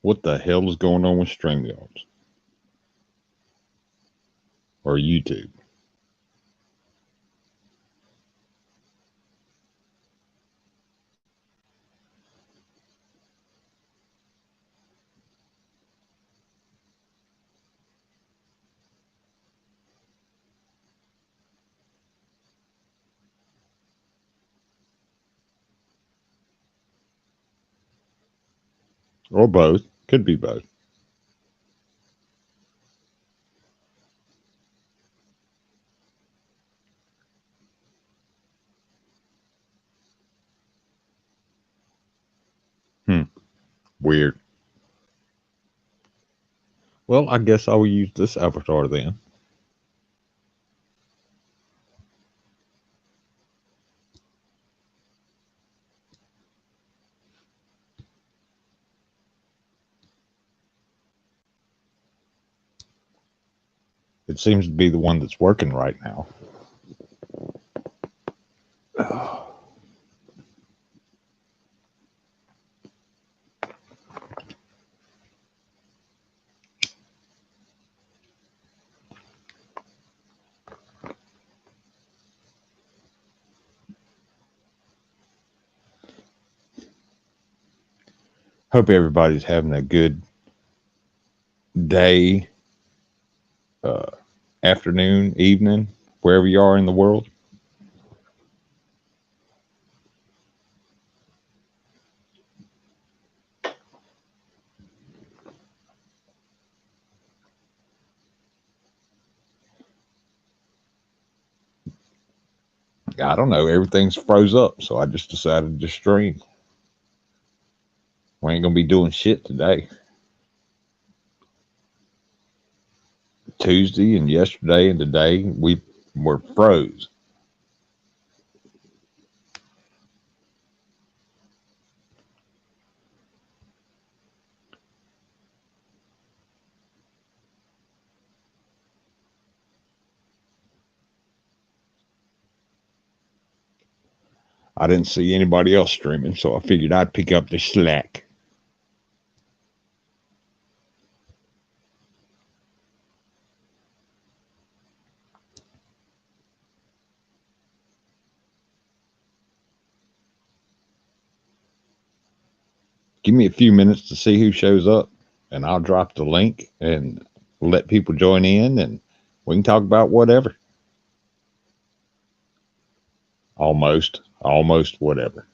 What the hell is going on with StreamYards or YouTube? Or both. Could be both. Hmm. Weird. Well, I guess I will use this avatar then. It seems to be the one that's working right now. Hope everybody's having a good day, uh, afternoon, evening, wherever you are in the world. I don't know. Everything's froze up, so I just decided to stream. We ain't gonna be doing shit today. Tuesday and yesterday and today we were froze. I didn't see anybody else streaming, so I figured I'd pick up the slack. Give me a few minutes to see who shows up, and I'll drop the link and let people join in, and we can talk about whatever. Almost whatever.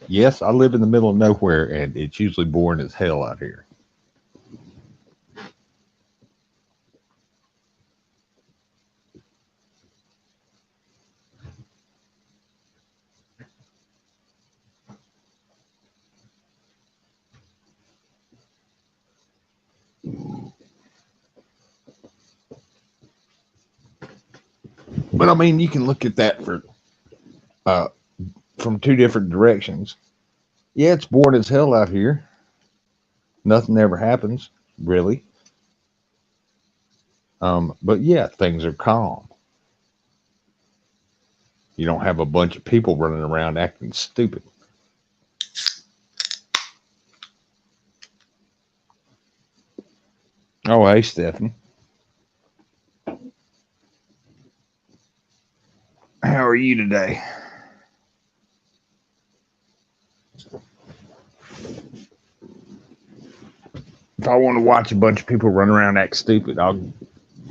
Yes, I live in the middle of nowhere, and it's usually boring as hell out here. But I mean, you can look at that uh, from two different directions. Yeah, it's boring as hell out here. Nothing ever happens, really. But yeah, things are calm. You don't have a bunch of people running around acting stupid. Oh, hey, Stephanie. How are you today? If I want to watch a bunch of people run around act stupid, I'll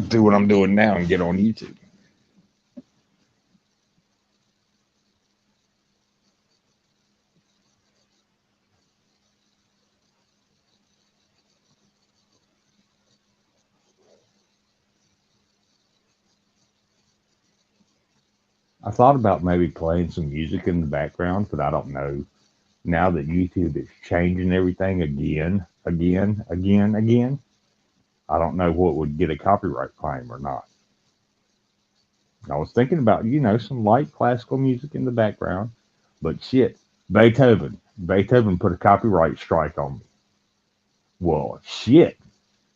do what I'm doing now and get on YouTube. I thought about maybe playing some music in the background, but I don't know. Now that YouTube is changing everything again, I don't know what would get a copyright claim or not. I was thinking about, some light classical music in the background, but shit, Beethoven put a copyright strike on me. Well, shit.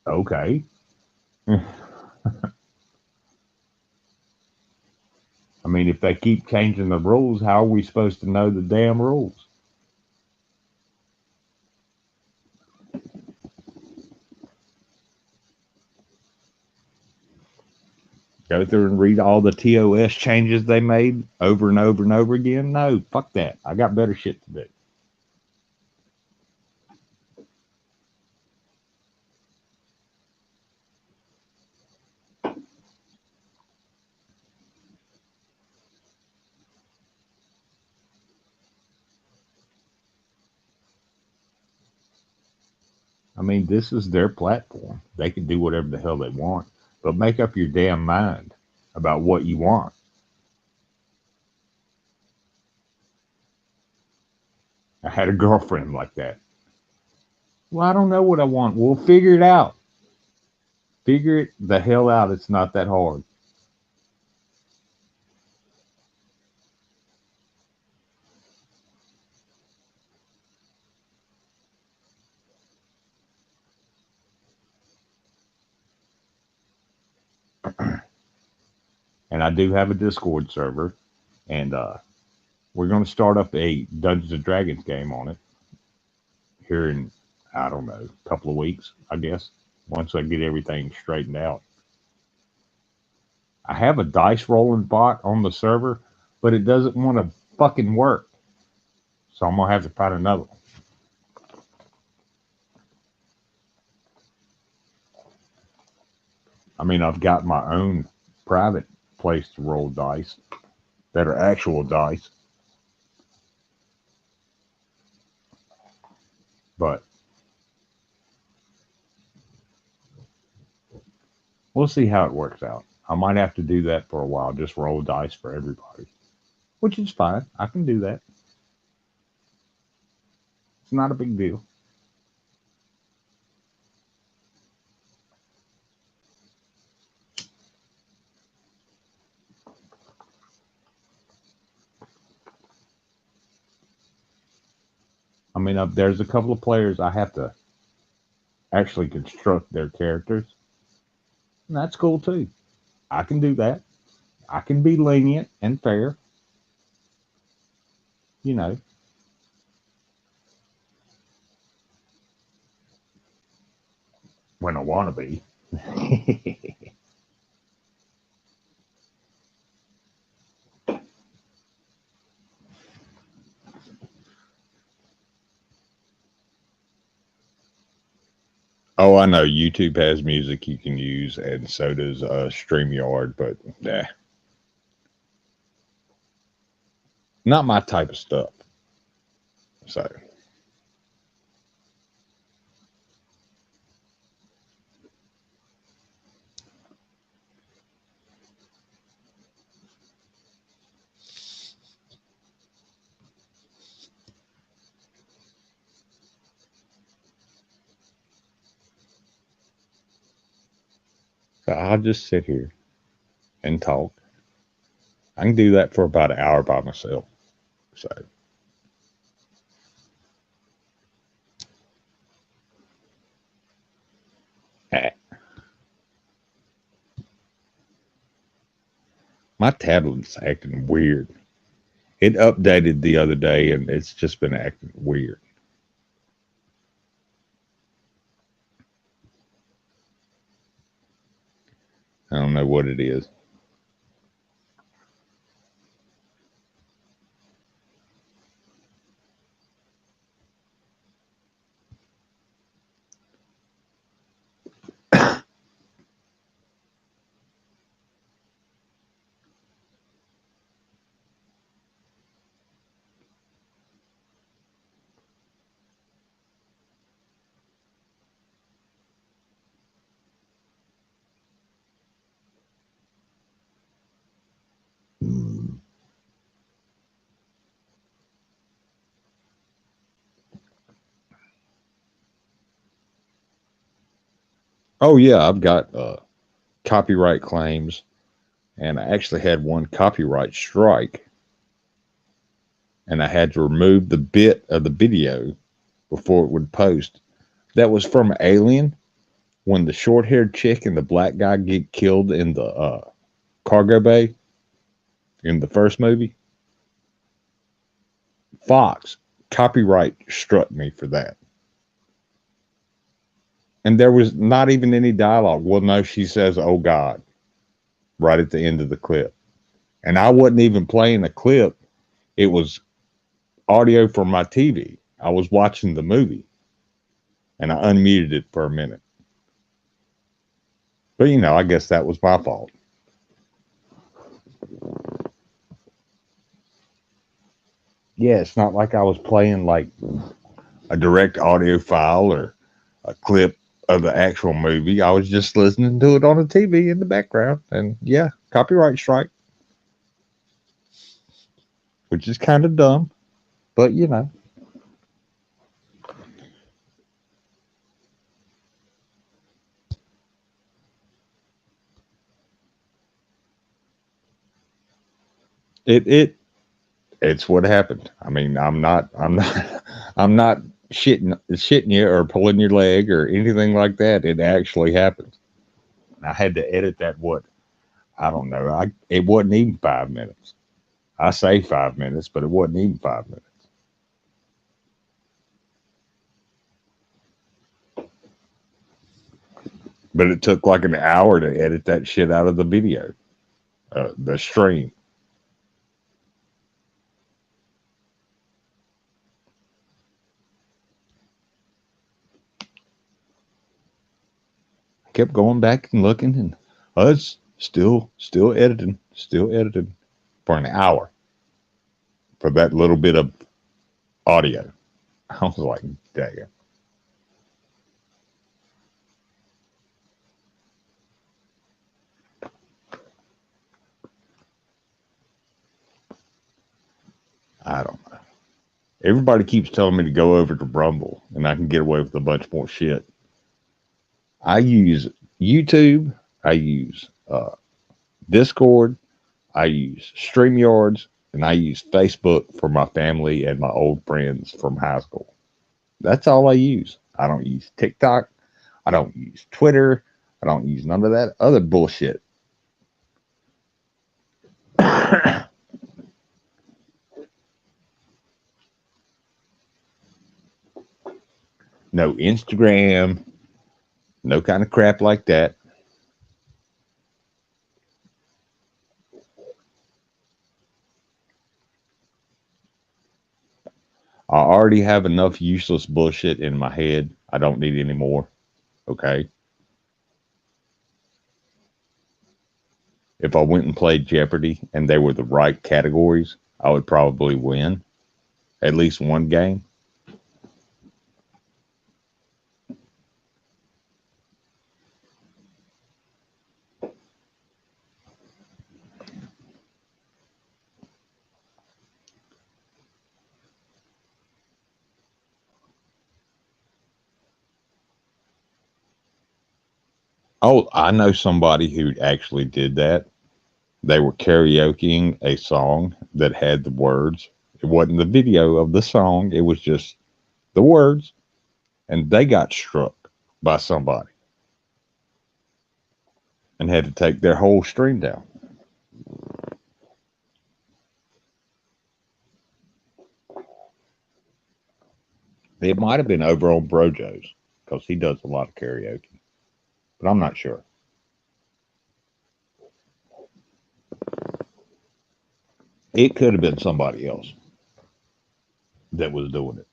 Okay. I mean, if they keep changing the rules, how are we supposed to know the damn rules? Go through and read all the TOS changes they made over and over and over again? No, fuck that. I got better shit to do. I mean, this is their platform. They can do whatever the hell they want, but make up your damn mind about what you want. I had a girlfriend like that. Well, I don't know what I want. We'll figure it out. Figure it the hell out. It's not that hard. And I do have a Discord server, and we're going to start up a Dungeons and Dragons game on it here in, I don't know, a couple of weeks, I guess, once I get everything straightened out. I have a dice rolling bot on the server, but it doesn't want to fucking work. So I'm going to have to find another one. I mean, I've got my own private place to roll dice that are actual dice, but we'll see how it works out. I might have to do that for a while, just roll dice for everybody, which is fine. I can do that. It's not a big deal. I mean, there's a couple of players I have to actually construct their characters, and that's cool too. I can do that. I can be lenient and fair, you know. When I want to be. Oh, I know YouTube has music you can use, and so does StreamYard, but not my type of stuff. So, so I'll just sit here and talk. I can do that for about an hour by myself. So, eh, my tablet's acting weird. It updated the other day, and it's just been acting weird. I don't know what it is. Oh yeah, I've got copyright claims and I actually had one copyright strike, and I had to remove the bit of the video before it would post. That was from Alien when the short-haired chick and the black guy get killed in the cargo bay in the first movie. Fox copyright struck me for that. And there was not even any dialogue. Well, no, she says, "Oh God," right at the end of the clip. And I wasn't even playing a clip. It was audio from my TV. I was watching the movie and I unmuted it for a minute. But, I guess that was my fault. Yeah, it's not like I was playing like a direct audio file or a clip of the actual movie. I was just listening to it on the TV in the background. And yeah, copyright strike, which is kind of dumb, but it it's what happened. I mean, I'm not shitting you or pulling your leg or anything like that. It actually happened. I had to edit that. What? I don't know. It wasn't even 5 minutes. I say 5 minutes, but it wasn't even 5 minutes. But it took like an hour to edit that shit out of the video, the stream. I kept going back and looking, and us still editing for an hour for that little bit of audio. I was like, dang. I don't know. Everybody keeps telling me to go over to Rumble and I can get away with a bunch more shit. I use YouTube. I use Discord. I use StreamYards. And I use Facebook for my family and my old friends from high school. That's all I use. I don't use TikTok. I don't use Twitter. I don't use none of that other bullshit. No Instagram. No kind of crap like that. I already have enough useless bullshit in my head. I don't need any more. Okay. If I went and played Jeopardy and they were the right categories, I would probably win at least one game. Oh, I know somebody who actually did that. They were karaokeing a song that had the words. It wasn't the video of the song, it was just the words. And they got struck by somebody and had to take their whole stream down. It might have been over on Brojo's because he does a lot of karaoke, but I'm not sure. It could have been somebody else that was doing it.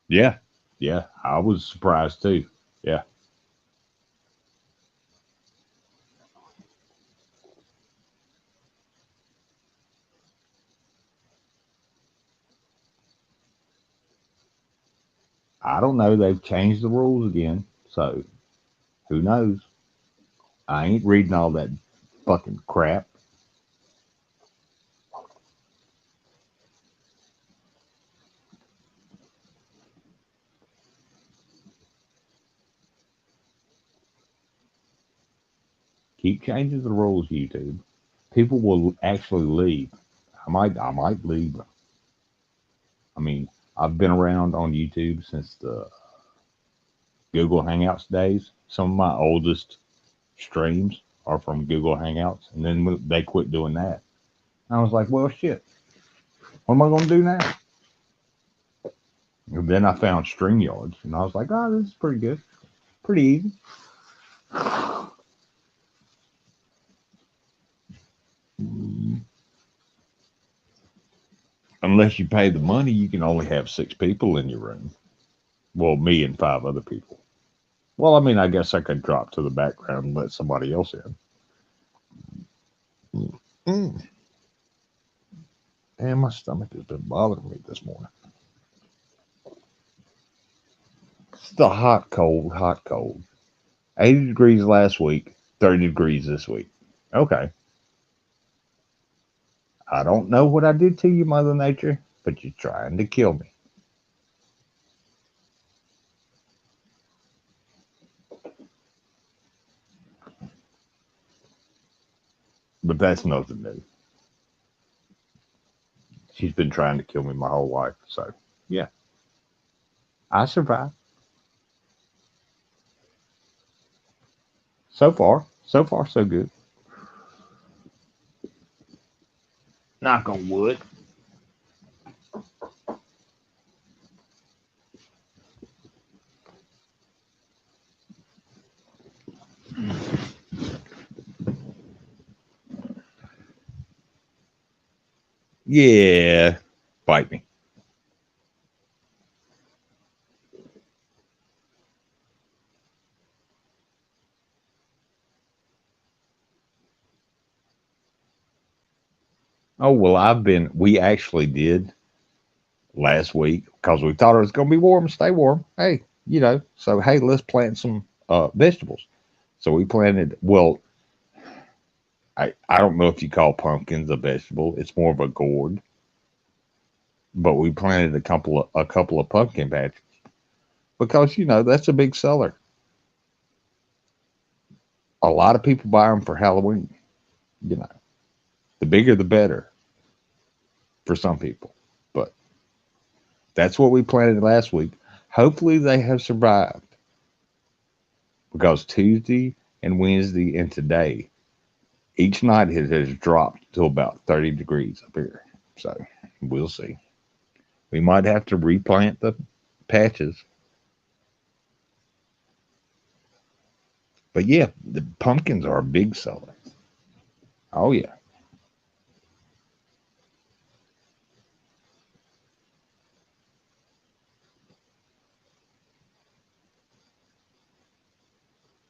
Yeah. Yeah. I was surprised too. Yeah. I don't know. They've changed the rules again. So who knows? I ain't reading all that fucking crap. Keep changing the rules, YouTube. People will actually leave. I might leave. I mean, I've been around on YouTube since the Google Hangouts days. Some of my oldest streams are from Google Hangouts, and then they quit doing that. And I was like, well, shit. What am I going to do now? And then I found StreamYards, and I was like, oh, this is pretty good, pretty easy. Unless you pay the money, you can only have 6 people in your room. Well, me and 5 other people. Well, I mean, I guess I could drop to the background and let somebody else in. Mm. And my stomach has been bothering me this morning. It's the hot, cold, hot, cold. 80 degrees last week, 30 degrees this week. Okay. I don't know what I did to you, Mother Nature, but you're trying to kill me. But that's nothing new. She's been trying to kill me my whole life. So, yeah, I survived. So far, so good. Knock on wood. Yeah, bite me. Oh, well, we actually did last week because we thought it was going to be warm, stay warm. Hey, so hey, let's plant some vegetables. So we planted, well, I don't know if you call pumpkins a vegetable. It's more of a gourd. But we planted a couple of pumpkin patches because that's a big seller. A lot of people buy them for Halloween. You know, the bigger the better for some people. But that's what we planted last week. Hopefully they have survived because Tuesday and Wednesday and today, each night it has dropped to about 30 degrees up here. So we'll see. We might have to replant the patches. But yeah, the pumpkins are a big seller. Oh yeah.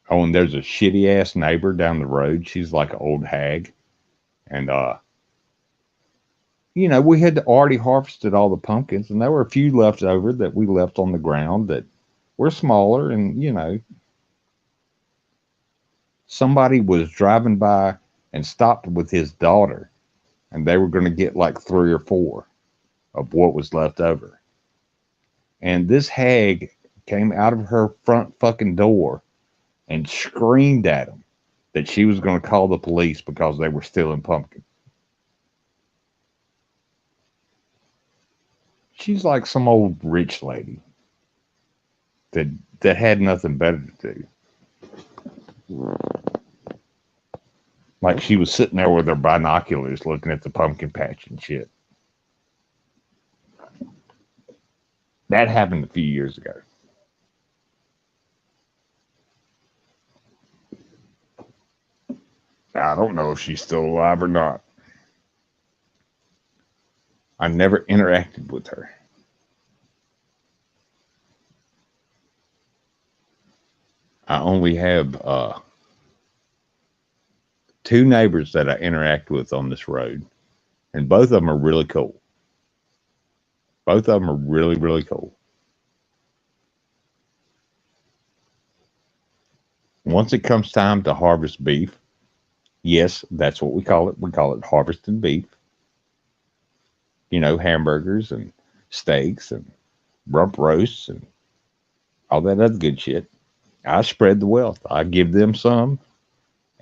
Oh, and there's a shitty ass neighbor down the road. She's like an old hag. And we had already harvested all the pumpkins, and there were a few left over that we left on the ground that were smaller. And somebody was driving by and stopped with his daughter, and they were going to get like 3 or 4 of what was left over. And this hag came out of her front fucking door and screamed at him that she was going to call the police because they were stealing pumpkins. She's like some old rich lady that that had nothing better to do. Like she was sitting there with her binoculars looking at the pumpkin patch and shit. That happened a few years ago. I don't know if she's still alive or not. I never interacted with her. I only have 2 neighbors that I interact with on this road, and both of them are really cool. Both of them are really, really cool. Once it comes time to harvest beef, yes, that's what we call it. We call it harvesting beef. Hamburgers and steaks and rump roasts and all that other good shit. I spread the wealth. I give them some,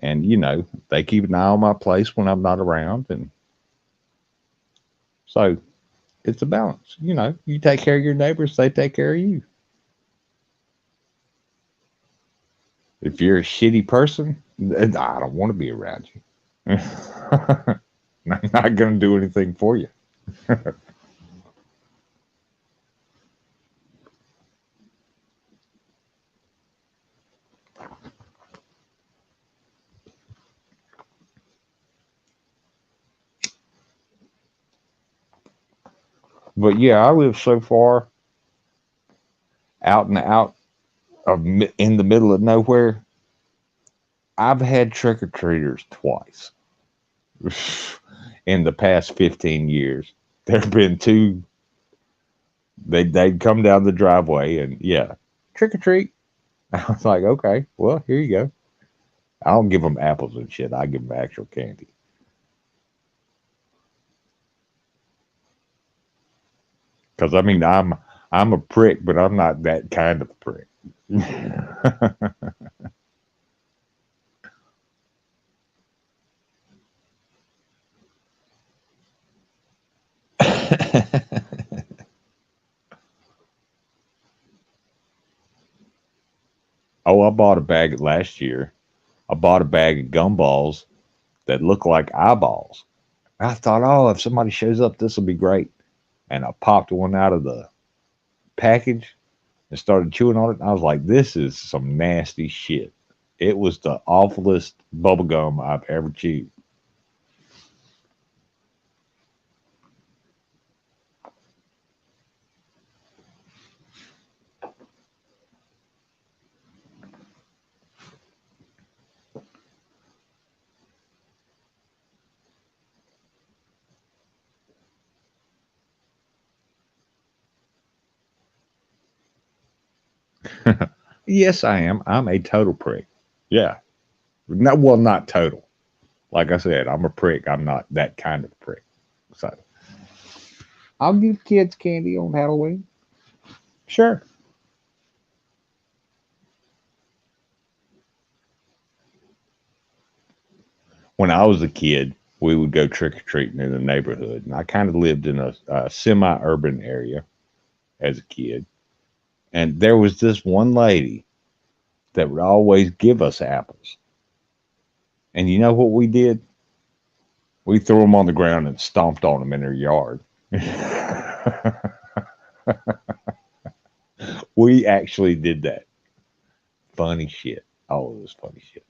and they keep an eye on my place when I'm not around, and so it's a balance. You take care of your neighbors, they take care of you. If you're a shitty person, then I don't want to be around you. I'm not going to do anything for you. But yeah, I live so far out and out in the middle of nowhere. I've had trick or treaters twice in the past 15 years. There have been two. They'd come down the driveway and yeah, trick or treat. I was like, okay, well here you go. I don't give them apples and shit. I give them actual candy. Because I mean, I'm a prick, but I'm not that kind of prick. Oh, I bought a bag last year. I bought a bag of gumballs that look like eyeballs. I thought, oh, if somebody shows up, this will be great. And I popped one out of the package and started chewing on it. And I was like, this is some nasty shit. It was the awfulest bubble gum I've ever chewed. Yes, I am. I'm a total prick. Yeah. No, well, not total. Like I said, I'm a prick. I'm not that kind of prick. So I'll give kids candy on Halloween. Sure. When I was a kid, we would go trick or treating in the neighborhood, and I kind of lived in a semi-urban area as a kid. And there was this one lady that would always give us apples. And you know what we did? We threw them on the ground and stomped on them in her yard. We actually did that. Funny shit. Oh, it was funny shit.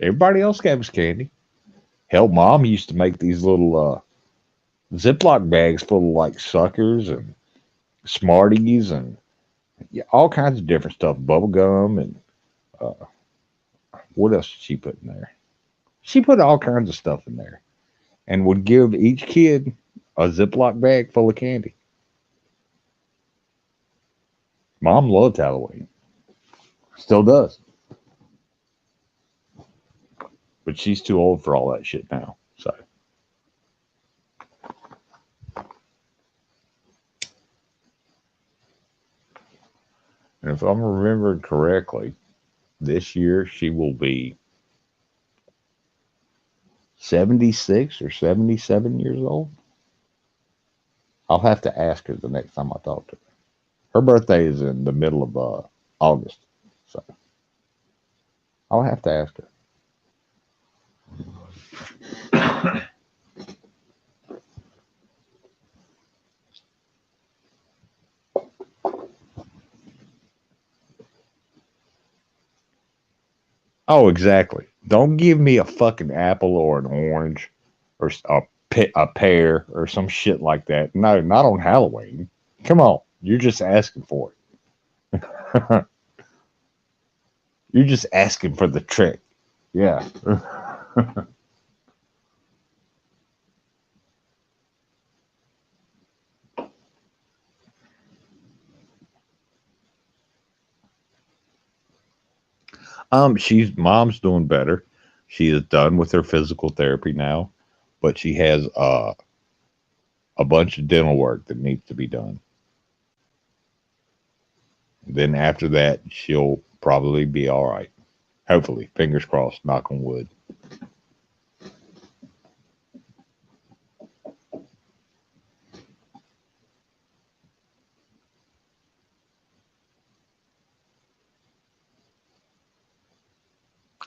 Everybody else gave us candy. Hell, mom used to make these little Ziploc bags full of like suckers and Smarties and yeah, all kinds of different stuff. Bubble gum and uh, what else did she put in there? She put all kinds of stuff in there and would give each kid a Ziploc bag full of candy. Mom loved Halloween. Still does. But she's too old for all that shit now. So, and if I'm remembering correctly, this year she will be 76 or 77 years old. I'll have to ask her the next time I talk to her. Her birthday is in the middle of August. So, I'll have to ask her. Oh, exactly. Don't give me a fucking apple or an orange or a pear or some shit like that. No, not on Halloween. Come on. You're just asking for it. You're just asking for the trick. Yeah. She's mom's doing better. She is done with her physical therapy now, but she has a bunch of dental work that needs to be done. Then after that, she'll probably be all right. Hopefully, fingers crossed, knock on wood.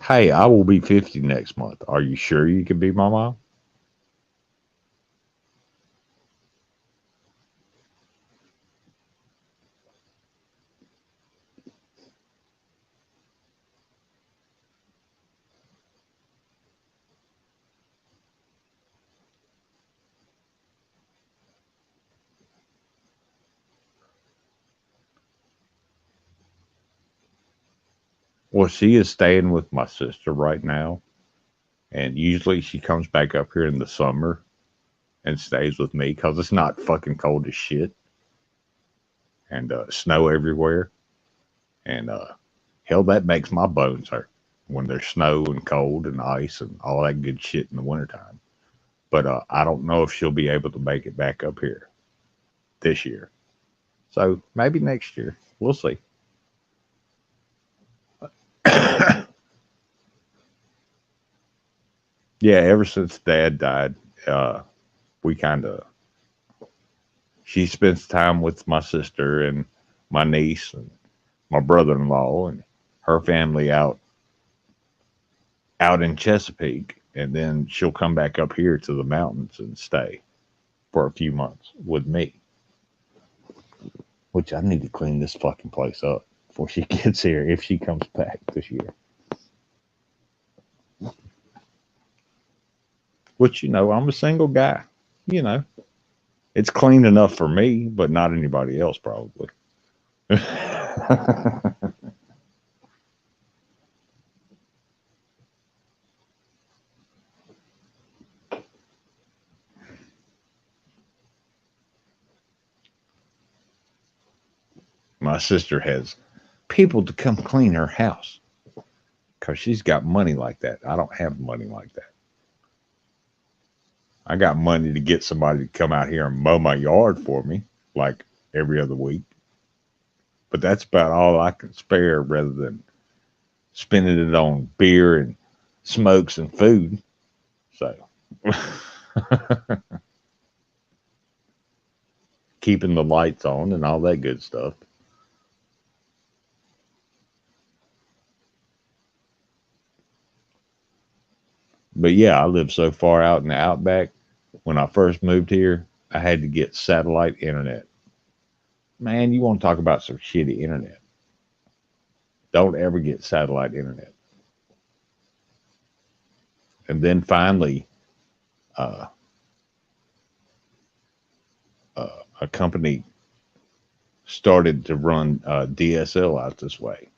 Hey, I will be 50 next month. Are you sure you can be my mom? Well, she is staying with my sister right now, and usually she comes back up here in the summer and stays with me because it's not fucking cold as shit and snow everywhere. And hell, that makes my bones hurt when there's snow and cold and ice and all that good shit in the wintertime. But I don't know if she'll be able to make it back up here this year. So maybe next year. We'll see. Yeah, ever since dad died, we kind of, she spends time with my sister and my niece and my brother-in-law and her family out in Chesapeake, and then she'll come back up here to the mountains and stay for a few months with me. Which I need to clean this fucking place up before she gets here if she comes back this year. Which I'm a single guy. You know, it's clean enough for me, but not anybody else probably. My sister has people to come clean her house because she's got money like that. I don't have money like that. I got money to get somebody to come out here and mow my yard for me, like every other week. But that's about all I can spare rather than spending it on beer and smokes and food. So keeping the lights on and all that good stuff. But yeah, I live so far out in the outback. When I first moved here, I had to get satellite internet. Man, you want to talk about some shitty internet? Don't ever get satellite internet. And then finally, uh, a company started to run DSL out this way.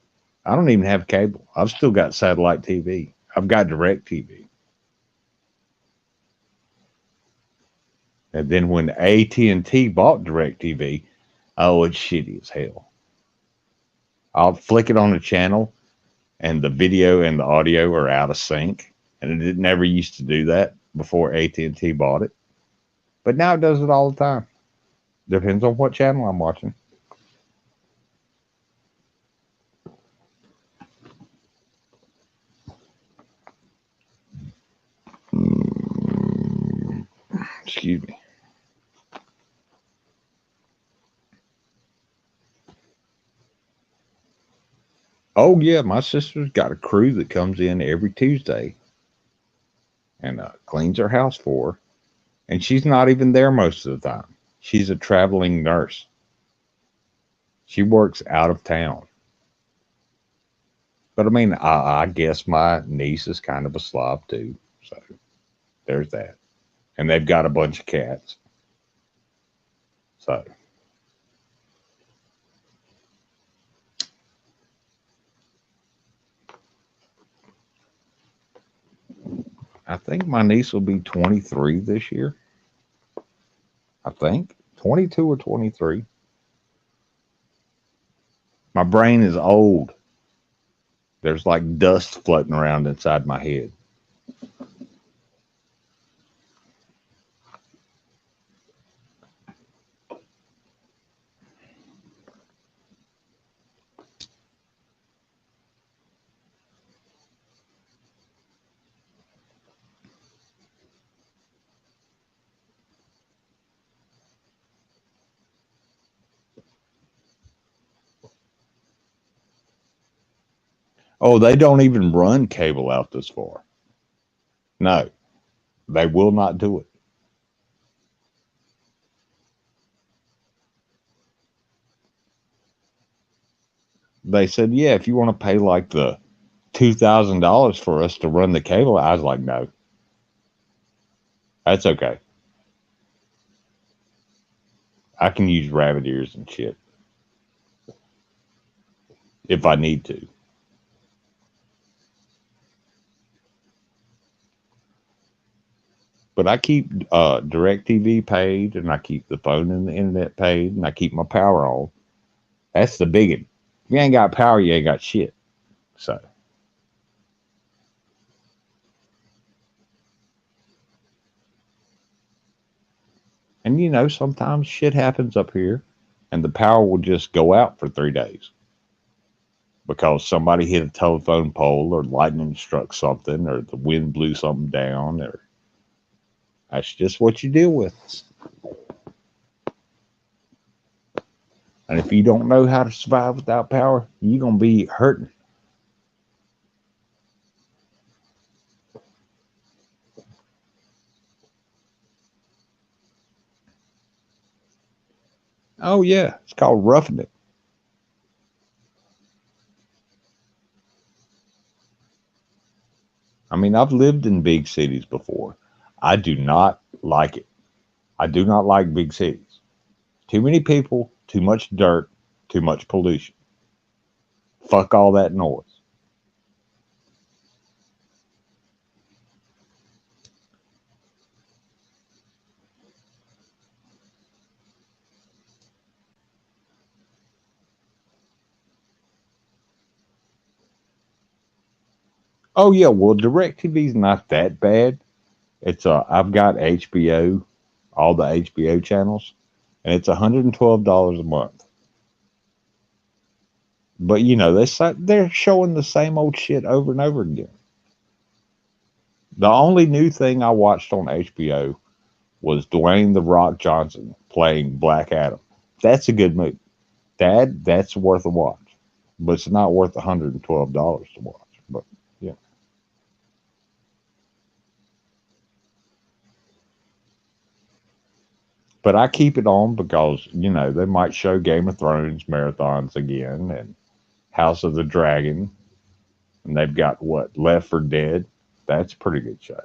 I don't even have cable. I've still got satellite TV. I've got direct TV. And then when AT&T bought direct TV, oh, it's shitty as hell. I'll flick it on a channel and the video and the audio are out of sync. And it never used to do that before AT&T bought it. But now it does it all the time. Depends on what channel I'm watching. Excuse me. Oh yeah, my sister's got a crew that comes in every Tuesday and cleans her house for her. And she's not even there most of the time. She's a traveling nurse. She works out of town. But I mean, I guess my niece is kind of a slob too. So there's that. And they've got a bunch of cats. So I think my niece will be 23 this year. I think 22 or 23. My brain is old. There's like dust floating around inside my head. Oh, they don't even run cable out this far. No, they will not do it. They said, yeah, if you want to pay like the $2,000 for us to run the cable, I was like, no, that's okay. I can use rabbit ears and shit if I need to. But I keep DirecTV paid, and I keep the phone and the internet paid, and I keep my power on. That's the big one. If you ain't got power, you ain't got shit. So, and sometimes shit happens up here, and the power will just go out for 3 days because somebody hit a telephone pole, or lightning struck something, or the wind blew something down, or that's just what you deal with. And if you don't know how to survive without power, you're gonna be hurting. Oh yeah, it's called roughing it. I mean, I've lived in big cities before. I do not like it. I do not like big cities. Too many people, too much dirt, too much pollution. Fuck all that noise. Oh yeah, well, DirecTV's not that bad. It's I've got HBO, all the HBO channels, and it's $112 a month. But they're showing the same old shit over and over again. The only new thing I watched on HBO was Dwayne the Rock Johnson playing Black Adam. That's a good movie. That's worth a watch, but it's not worth $112 to watch. But yeah, but I keep it on because they might show Game of Thrones marathons again and House of the Dragon, and they've got what Left for Dead. That's a pretty good show.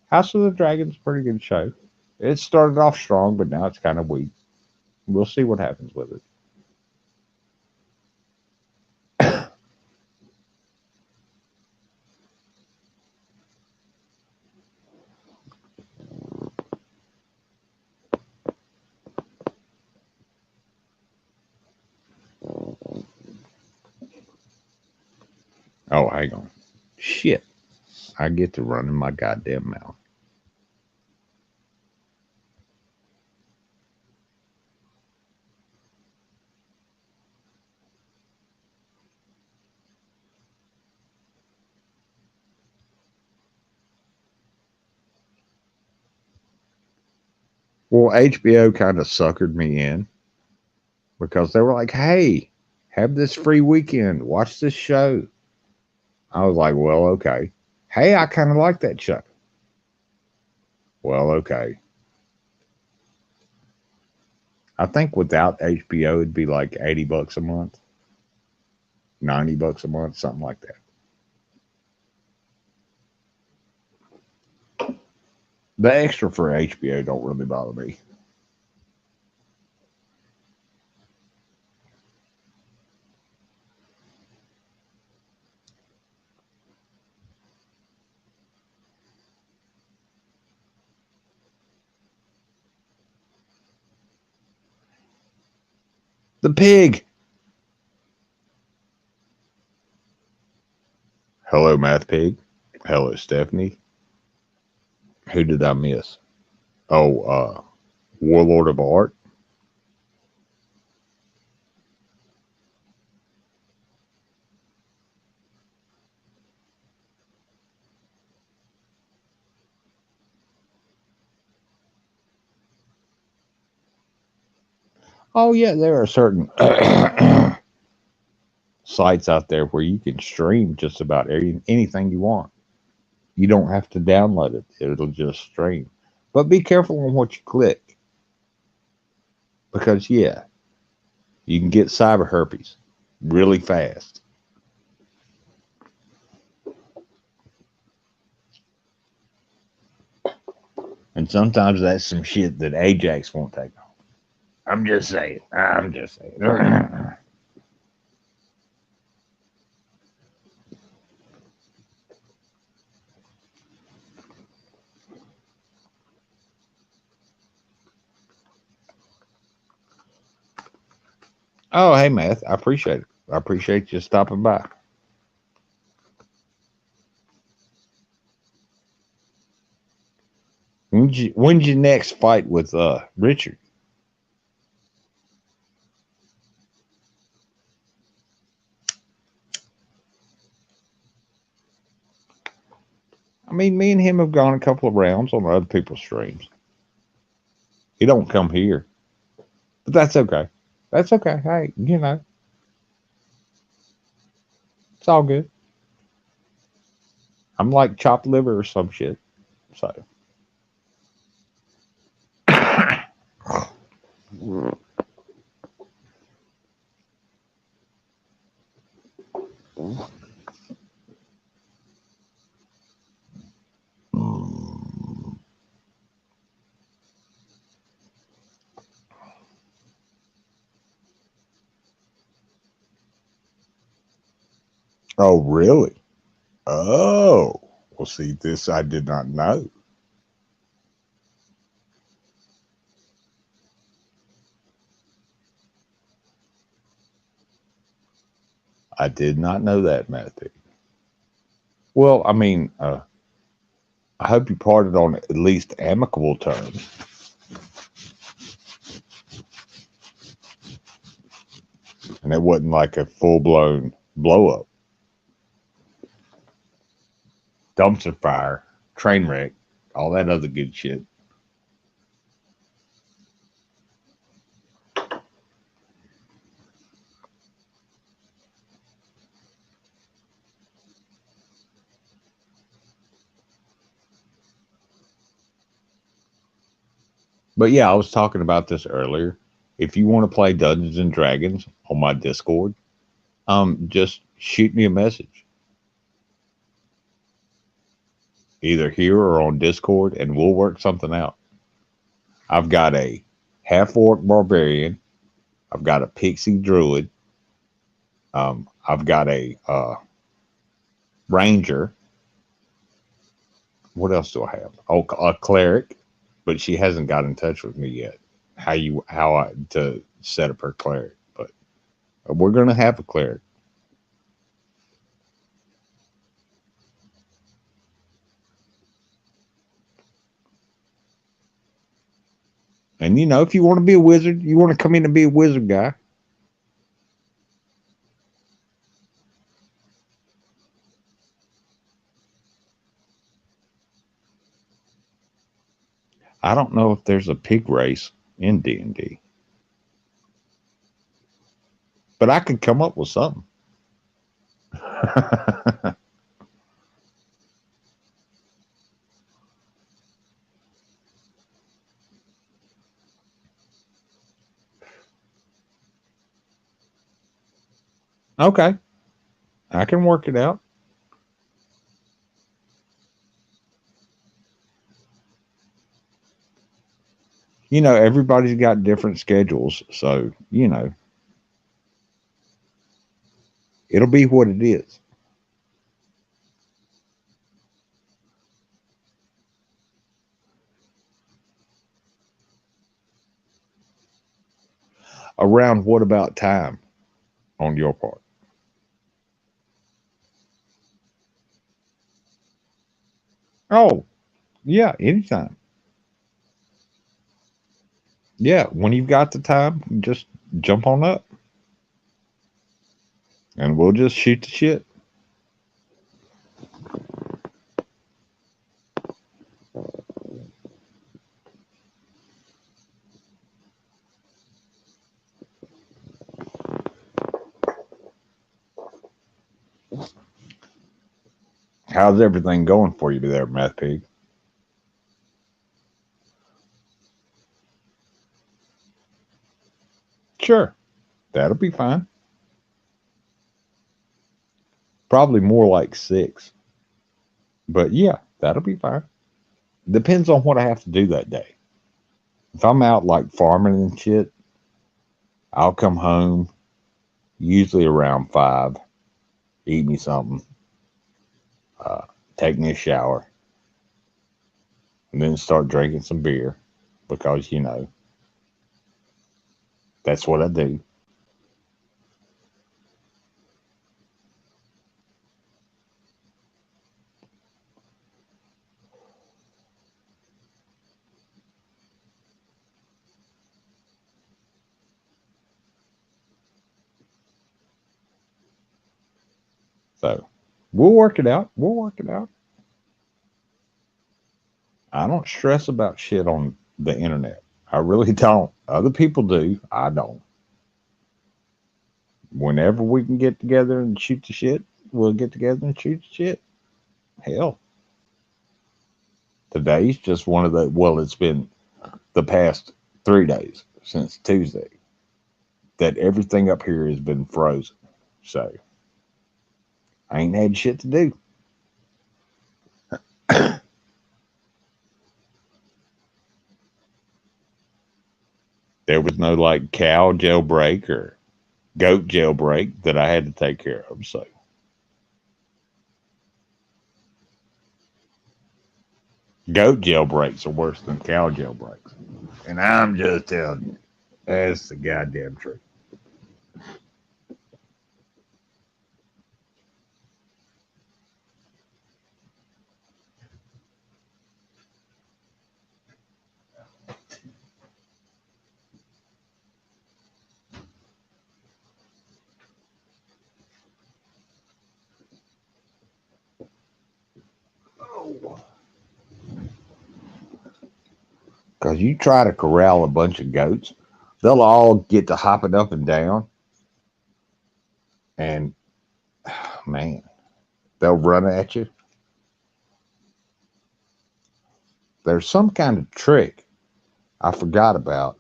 House of the Dragon's a pretty good show. It started off strong, but now it's kind of weak. We'll see what happens with it. Oh, hang on. Shit. I get to run in my goddamn mouth. Well, HBO kind of suckered me in because they were like, hey, have this free weekend. Watch this show. I was like, well, okay. Hey, I kind of like that show. Well, okay. I think without HBO, it'd be like $80 a month, $90 a month, something like that. The extra for HBO don't really bother me. The pig. Math Pig. Hello, Stephanie. Who did I miss? Oh, Warlord of Art. Oh, yeah, there are certain sites out there where you can stream just about anything you want. You don't have to download it, it'll just stream. But be careful on what you click because, yeah, you can get cyber herpes really fast. And sometimes that's some shit that Ajax won't take on. I'm just saying. I'm just saying. Oh, hey, Matt. I appreciate it. I appreciate you stopping by. When's your next fight with Richard? I mean, me and him have gone a couple of rounds on other people's streams. He don't come here, but that's okay. That's okay. Hey, it's all good. I'm like chopped liver or some shit. So, oh, really? Oh, well, see, this I did not know. I did not know that, Matthew. Well, I mean, I hope you parted on at least amicable terms. And it wasn't like a full blown blow up, dumpster fire, train wreck, all that other good shit. But yeah, I was talking about this earlier. If you want to play Dungeons and Dragons on my Discord, just shoot me a message, either here or on Discord, and we'll work something out. I've got a half orc barbarian. I've got a pixie druid. I've got a ranger. What else do I have? Oh, a cleric, but she hasn't got in touch with me yet. How I to set up her cleric, but we're gonna have a cleric. And if you want to be a wizard, you want to come in and be a wizard guy. I don't know if there's a pig race in D&D, but I could come up with something. Okay, I can work it out. Everybody's got different schedules, so it'll be what it is. Around what about time on your part? Oh, yeah, anytime. Yeah, when you've got the time, just jump on up and we'll just shoot the shit. How's everything going for you there, Math Pig? Sure, that'll be fine. Probably more like 6. But yeah, that'll be fine. Depends on what I have to do that day. If I'm out like farming and shit, I'll come home usually around 5, eat me something, uh, take me a shower, and then start drinking some beer because, that's what I do. So we'll work it out. We'll work it out. I don't stress about shit on the internet. I really don't. Other people do. I don't. Whenever we can get together and shoot the shit, we'll get together and shoot the shit. Hell, today's just one of the, well, it's been the past 3 days since Tuesday that everything up here has been frozen. So I ain't had shit to do. There was no like cow jailbreak or goat jailbreak that I had to take care of. So goat jailbreaks are worse than cow jailbreaks. And I'm just telling you, that's the goddamn truth. Because you try to corral a bunch of goats, they'll all get to hopping up and down, and man, they'll run at you. There's some kind of trick I forgot about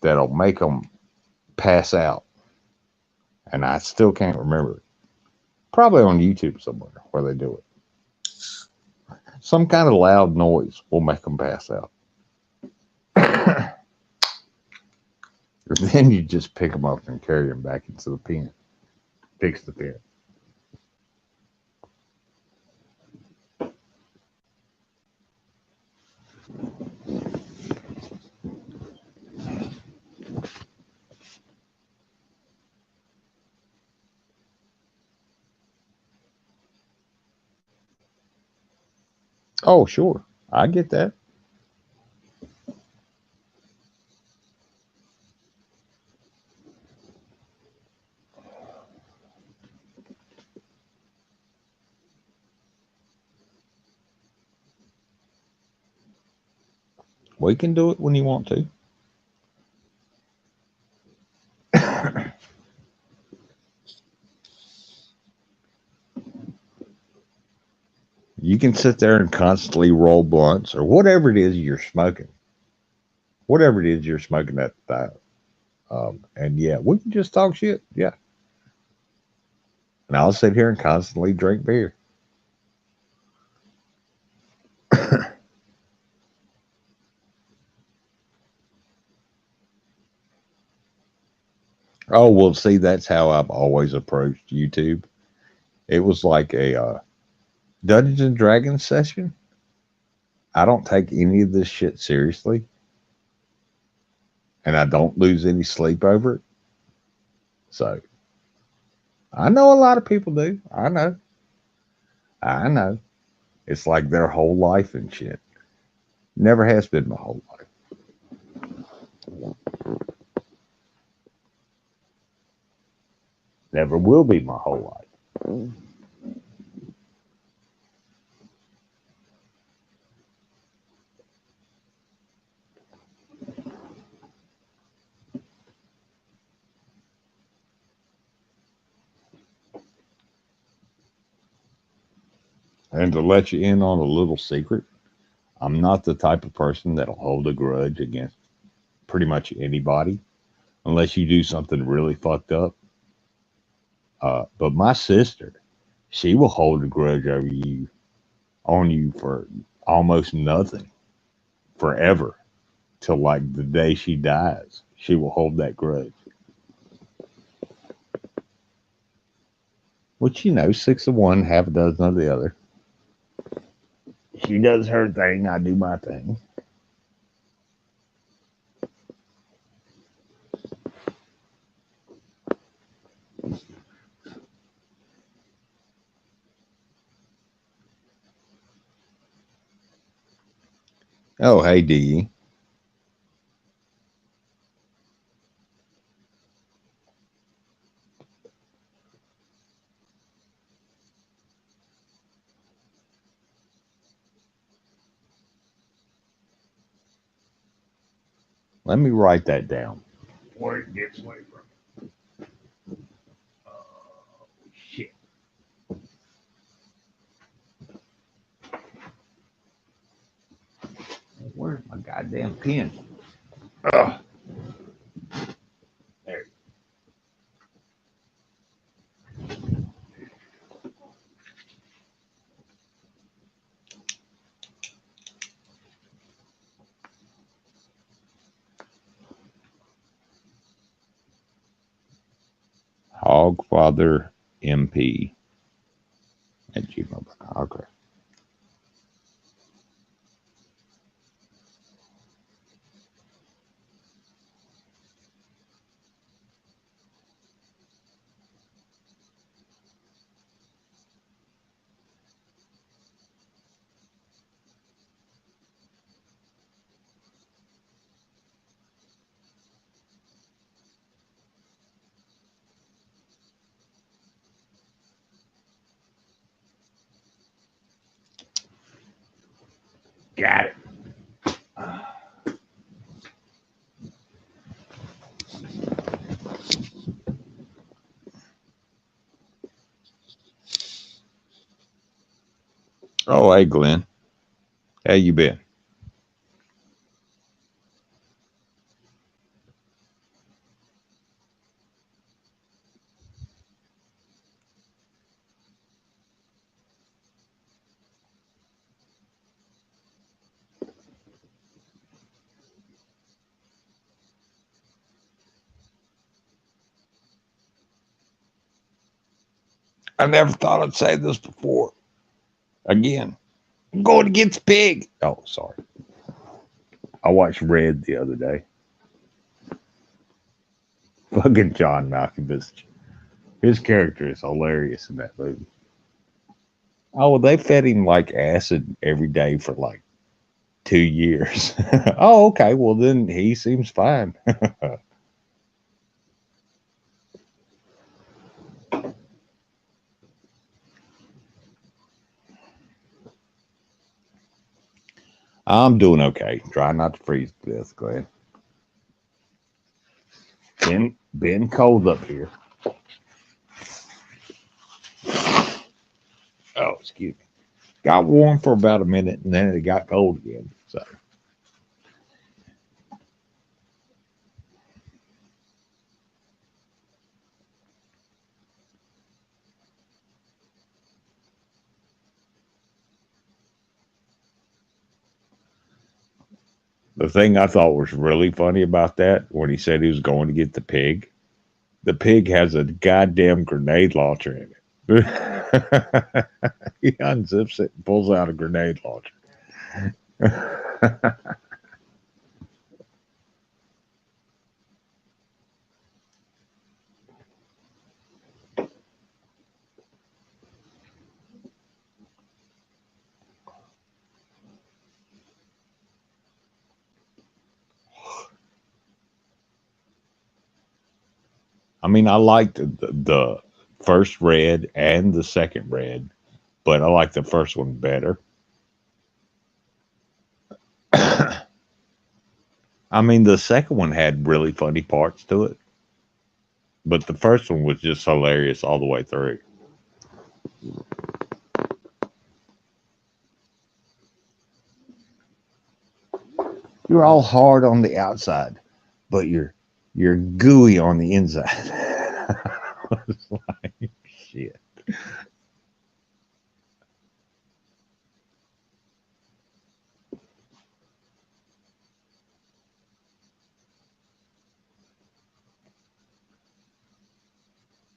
that'll make them pass out, and I still can't remember it. Probably on YouTube somewhere where they do it. Some kind of loud noise will make them pass out. Then you just pick them up and carry them back into the pen. Fix the pen. Oh, sure. I get that. We can do it when you want to. You can sit there and constantly roll blunts or whatever it is you're smoking. Whatever it is you're smoking at the time. And yeah, we can just talk shit. Yeah. And I'll sit here and constantly drink beer. Oh, well, see, that's how I've always approached YouTube. It was like a Dungeons and Dragons session. I don't take any of this shit seriously, and I don't lose any sleep over it. So I know a lot of people do. I know. I know. It's like their whole life and shit. Never has been my whole life. Never will be my whole life. And to let you in on a little secret, I'm not the type of person that'll hold a grudge against pretty much anybody unless you do something really fucked up. But my sister, she will hold a grudge over you on you for almost nothing forever till like the day she dies. She will hold that grudge. Which, you know, six of one, half a dozen of the other. She does her thing, I do my thing. Oh, hey, D. Let me write that down. Where it gets away from. Oh, shit. Where's my goddamn pen? Ugh. There. Hogfather MP at gmail.com. Okay. Got it. Oh, hey, Glenn. How you been? I never thought I'd say this before. Again, I'm going against Pig. Oh, sorry. I watched Red the other day. Fucking John Malkovich. His character is hilarious in that movie. Oh, well, they fed him like acid every day for like 2 years. Oh, okay. Well, then he seems fine. I'm doing okay. Trying not to freeze to death, Glenn. Been cold up here. Oh, excuse me. Got warm for about a minute and then it got cold again. So the thing I thought was really funny about that when he said he was going to get the pig has a goddamn grenade launcher in it. He unzips it and pulls out a grenade launcher. I mean, I liked the first Red and the second Red, but I like the first one better. I mean, the second one had really funny parts to it, but the first one was just hilarious all the way through. You're all hard on the outside, but you're gooey on the inside. I was like, shit.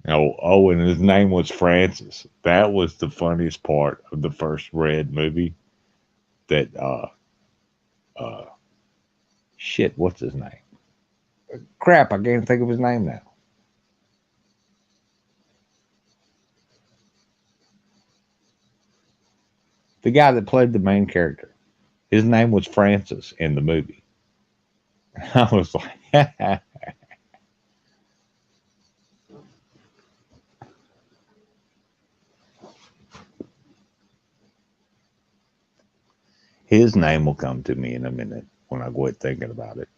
And his name was Francis. That was the funniest part of the first Red movie. That uh shit, what's his name? Crap, I can't think of his name now. The guy that played the main character. His name was Francis in the movie. I was like, his name will come to me in a minute when I quit thinking about it.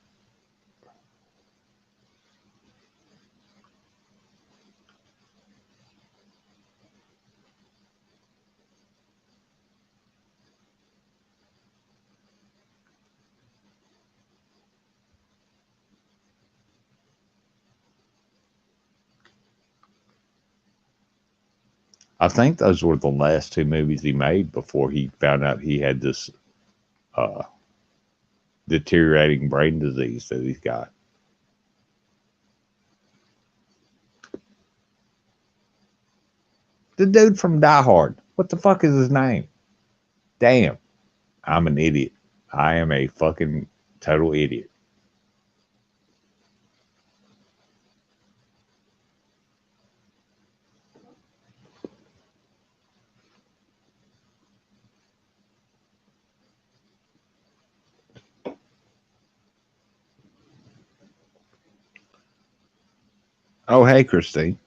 I think those were the last two movies he made before he found out he had this uh, deteriorating brain disease that he's got. The dude from Die Hard. What the fuck is his name? Damn, I'm an idiot. I am a fucking total idiot. Oh, hey, Christine.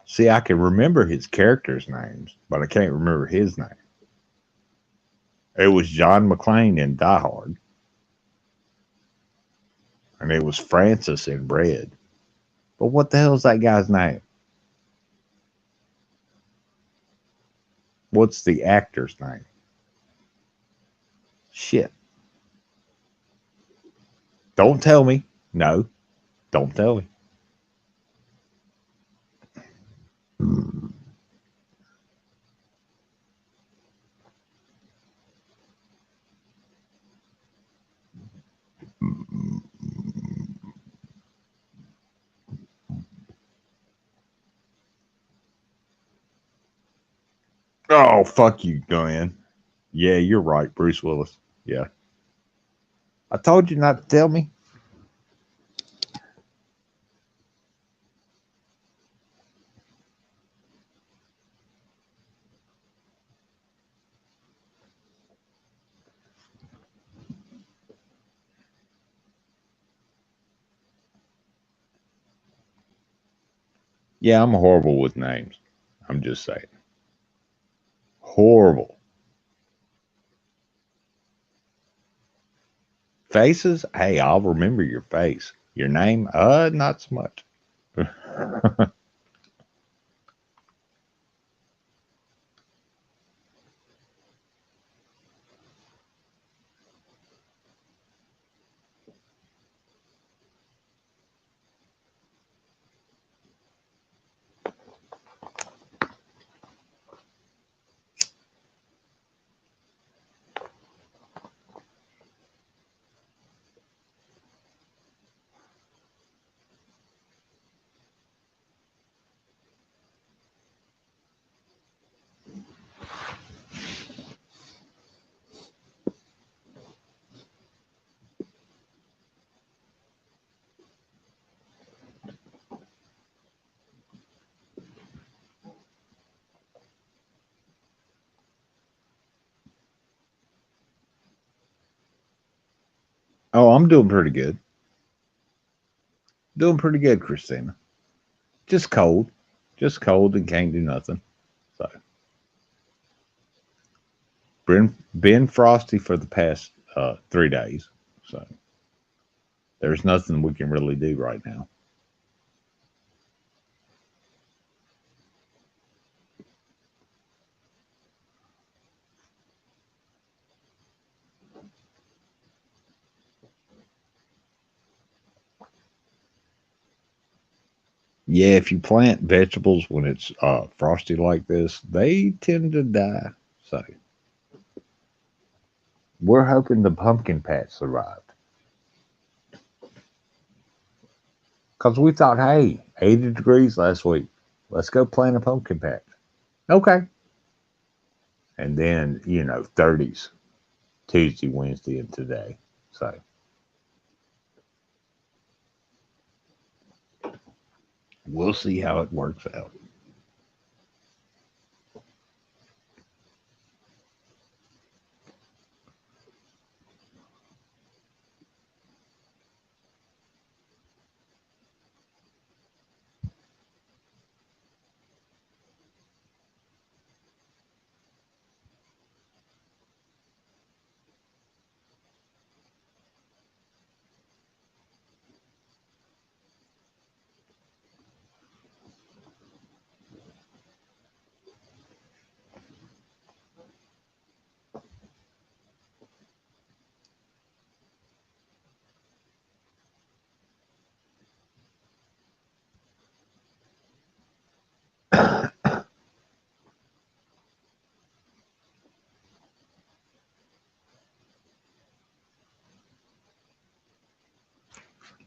See, I can remember his characters' names, but I can't remember his name. It was John McClane in Die Hard, and it was Francis in Red. But what the hell is that guy's name? What's the actor's name? Shit. Don't tell me. No, don't tell me. Oh, fuck you, Glenn. Yeah, you're right, Bruce Willis. Yeah. I told you not to tell me. Yeah, I'm horrible with names. I'm just saying. Horrible. Faces? Hey, I'll remember your face. Your name? Not so much. Oh, I'm doing pretty good. Doing pretty good, Christina. Just cold. Just cold and can't do nothing. So been frosty for the past 3 days. So there's nothing we can really do right now. Yeah, if you plant vegetables when it's frosty like this, they tend to die. So we're hoping the pumpkin patch survived. Because we thought, hey, 80 degrees last week. Let's go plant a pumpkin patch. Okay. And then, 30s Tuesday, Wednesday, and today. So we'll see how it works out.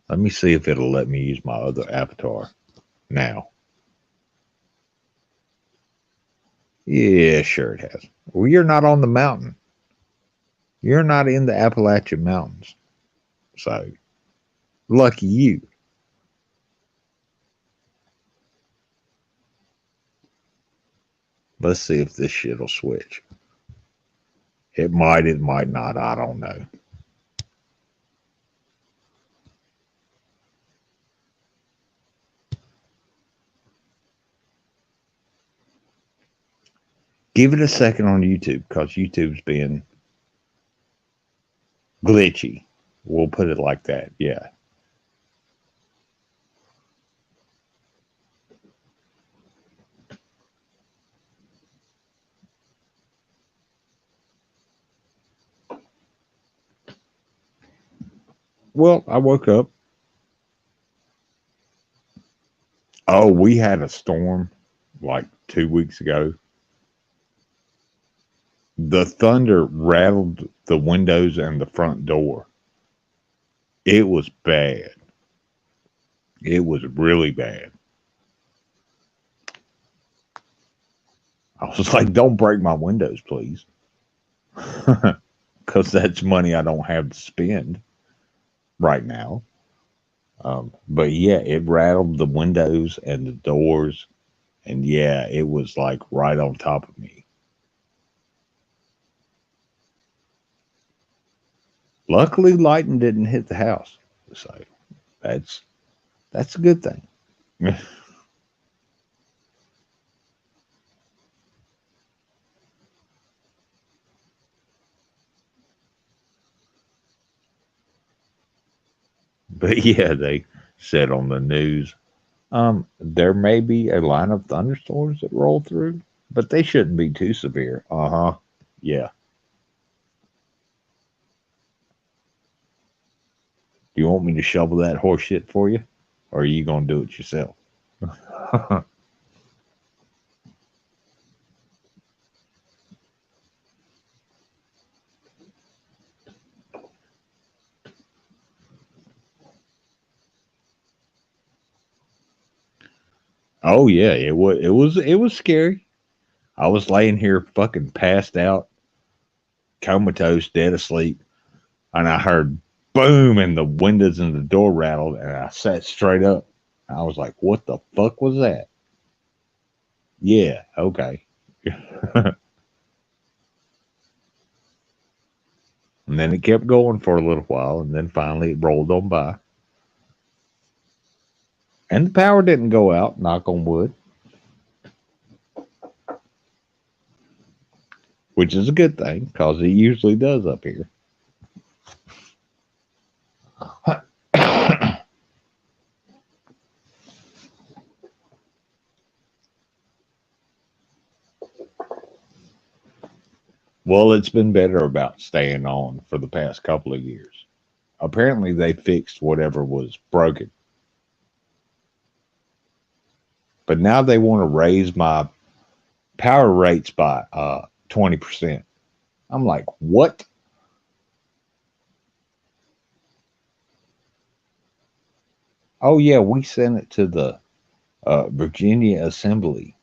Let me see if it'll let me use my other avatar now. Yeah, sure it has. Well, you're not on the mountain. You're not in the Appalachian Mountains. So lucky you. Let's see if this shit'll switch. It might not. I don't know. Give it a second on YouTube because YouTube's being glitchy. We'll put it like that. Yeah. Well, I woke up. Oh, we had a storm like 2 weeks ago. The thunder rattled the windows and the front door. It was bad. It was really bad. I was like, don't break my windows, please. Because that's money I don't have to spend right now. But yeah, it rattled the windows and the doors. And yeah, it was like right on top of me. Luckily, lightning didn't hit the house. So that's that's a good thing. But yeah, they said on the news, there may be a line of thunderstorms that roll through, but they shouldn't be too severe. Uh huh. Yeah. Do you want me to shovel that horse shit for you? Or are you going to do it yourself? Oh yeah, it was scary. I was laying here fucking passed out, comatose, dead asleep, and I heard boom and the windows and the door rattled and I sat straight up. I was like, what the fuck was that? Yeah, okay. And then it kept going for a little while, and then finally it rolled on by. And the power didn't go out, knock on wood, which is a good thing because it usually does up here. Well, it's been better about staying on for the past couple of years. Apparently, they fixed whatever was broken, but now they want to raise my power rates by 20%. I'm like, what? Oh, yeah, we sent it to the Virginia Assembly,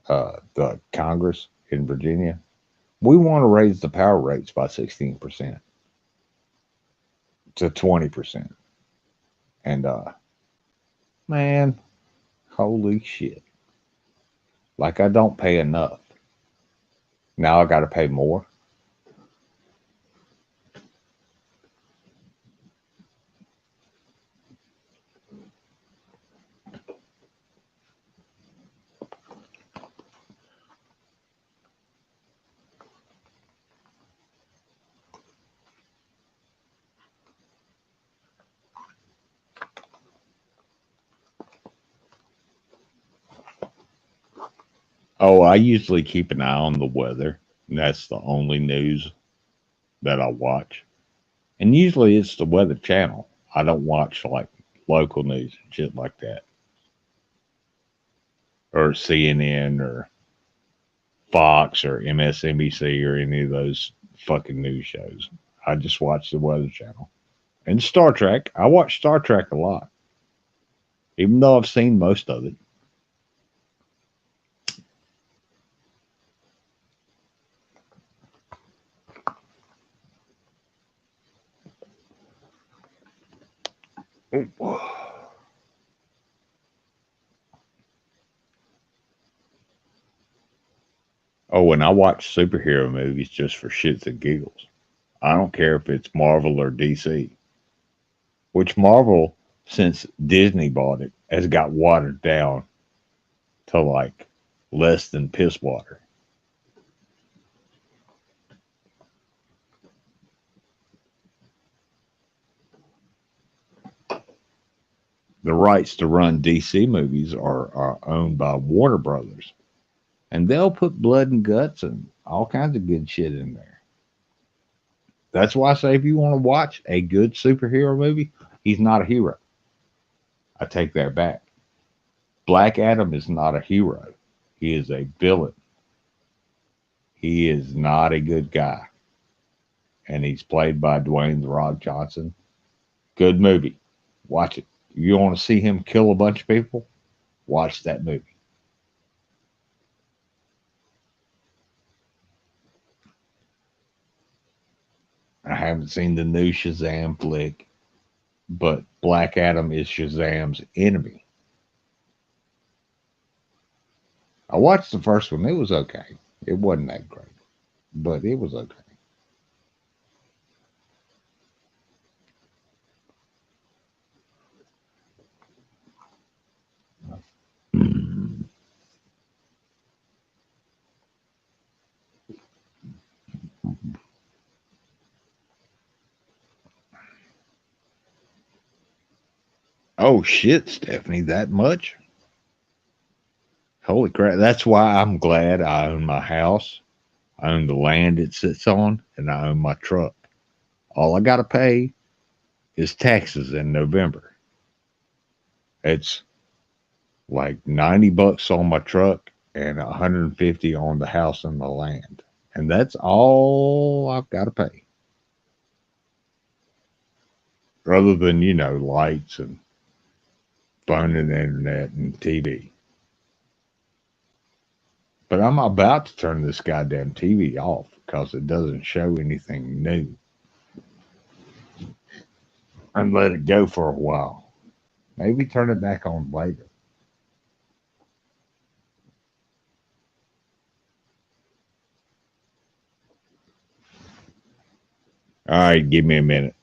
the Congress in Virginia. We want to raise the power rates by 16% to 20%. And man, holy shit. Like I don't pay enough. Now I got to pay more. Oh, I usually keep an eye on the weather. And that's the only news that I watch. And usually it's the Weather Channel. I don't watch like local news and shit like that. Or CNN or Fox or MSNBC or any of those fucking news shows. I just watch the Weather Channel. And Star Trek. I watch Star Trek a lot, even though I've seen most of it. Oh, and I watch superhero movies just for shits and giggles. I don't care if it's Marvel or DC, which Marvel, since Disney bought it, has got watered down to like less than piss water. The rights to run DC movies are owned by Warner Brothers, and they'll put blood and guts and all kinds of good shit in there. That's why I say if you want to watch a good superhero movie, he's not a hero. I take that back. Black Adam is not a hero. He is a villain. He is not a good guy. And he's played by Dwayne The Rock Johnson. Good movie. Watch it. You want to see him kill a bunch of people? Watch that movie. I haven't seen the new Shazam flick, but Black Adam is Shazam's enemy. I watched the first one. It was okay. It wasn't that great, but it was okay. Oh shit, Stephanie, that much? Holy crap. That's why I'm glad I own my house. I own the land it sits on, and I own my truck. All I got to pay is taxes in November. It's like 90 bucks on my truck and 150 on the house and the land. And that's all I've got to pay. Other than, lights and phone and internet and TV. But I'm about to turn this goddamn TV off because it doesn't show anything new and let it go for a while. Maybe turn it back on later. All right, give me a minute.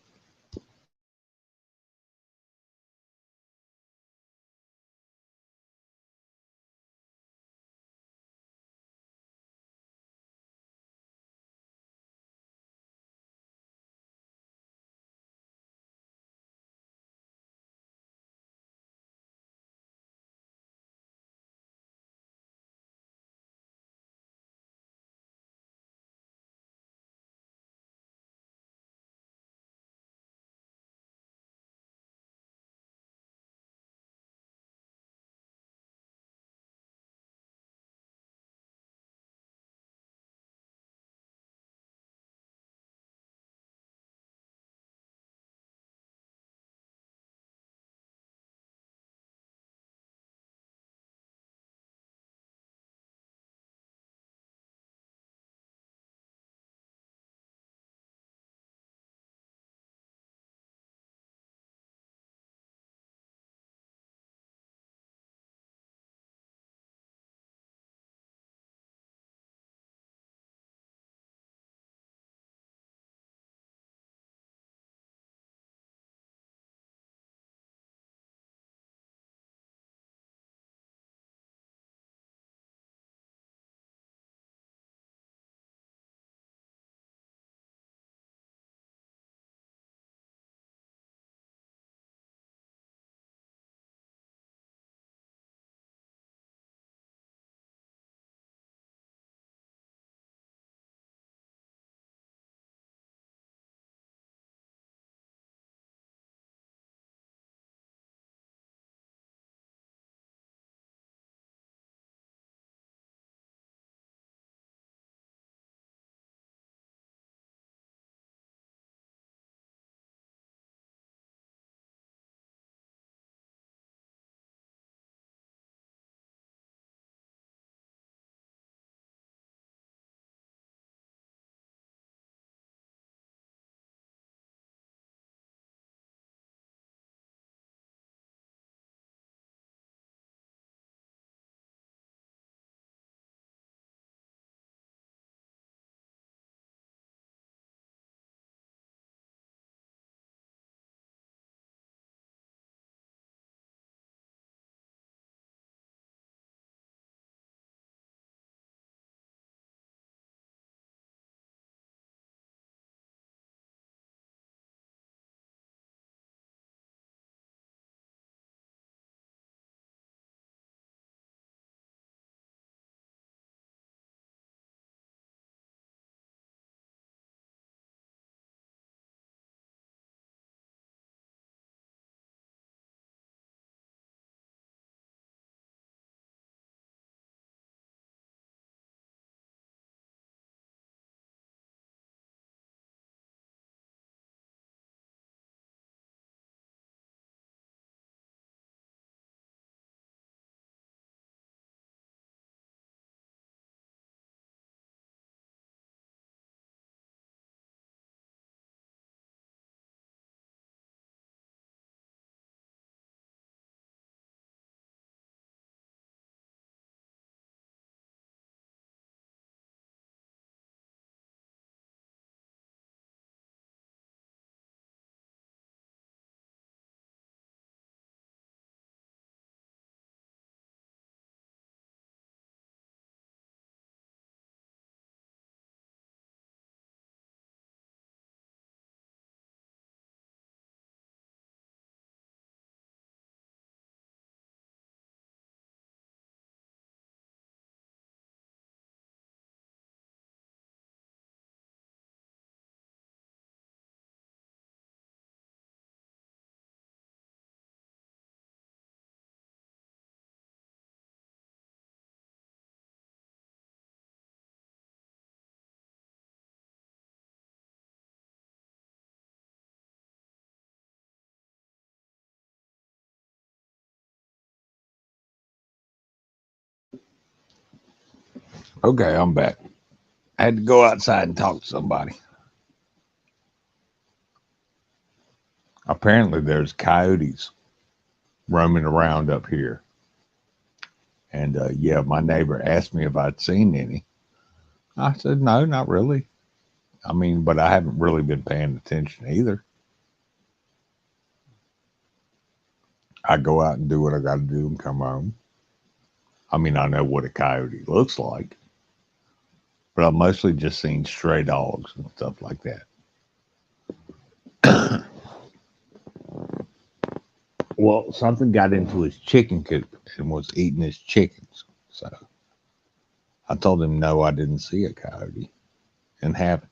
Okay, I'm back. I had to go outside and talk to somebody. Apparently, there's coyotes roaming around up here. And yeah, my neighbor asked me if I'd seen any. I said, no, not really. I mean, but I haven't really been paying attention either. I go out and do what I got to do and come home. I mean, I know what a coyote looks like, but I've mostly just seen stray dogs and stuff like that. Well, something got into his chicken coop and was eating his chickens. So I told him no, I didn't see a coyote and haven't.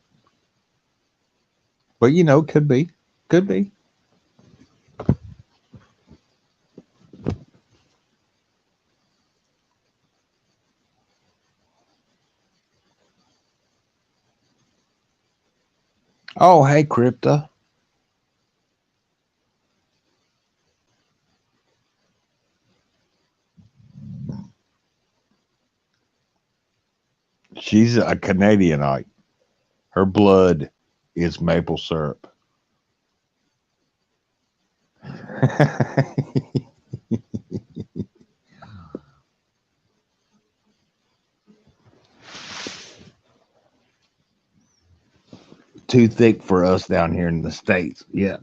But could be, could be. Oh, hey, Crypta. She's a Canadianite. Her blood is maple syrup. Too thick for us down here in the States. Yeah.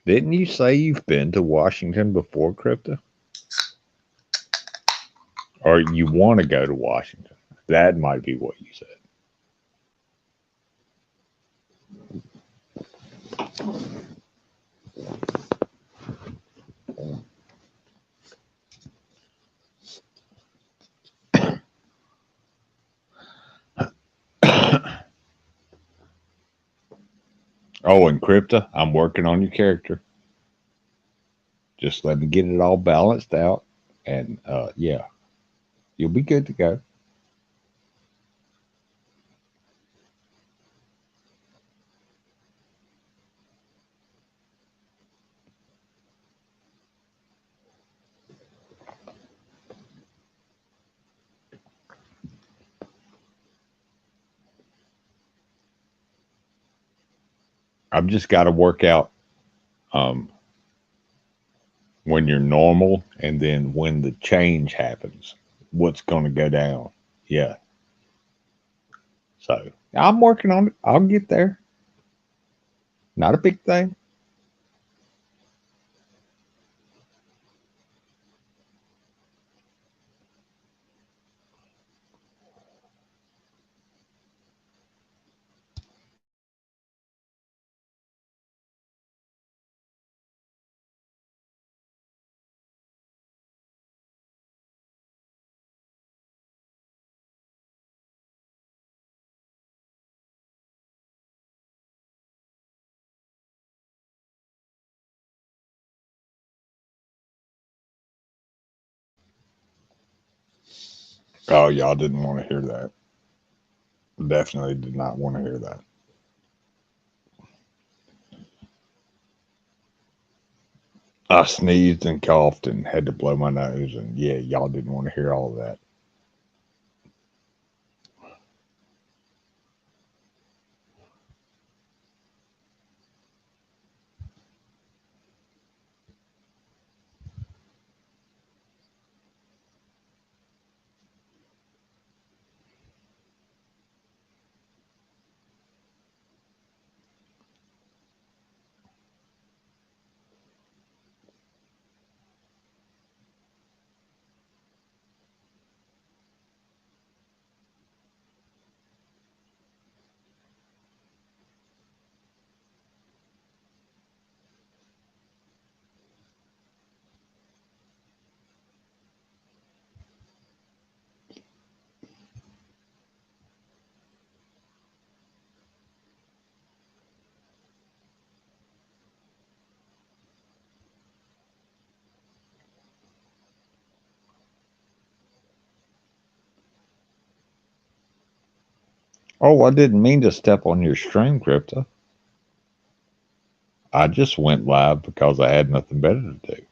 Didn't you say you've been to Washington before, Crypto? Or you want to go to Washington? That might be what you said. Oh, and Crypto, I'm working on your character. Just let me get it all balanced out, and yeah, you'll be good to go. I've just got to work out um, when you're normal, and then when the change happens, what's going to go down. Yeah, so I'm working on it. I'll get there. Not a big thing. Oh, y'all didn't want to hear that. Definitely did not want to hear that. I sneezed and coughed and had to blow my nose, and yeah, y'all didn't want to hear all of that. Oh, I didn't mean to step on your stream, Crypto. I just went live because I had nothing better to do.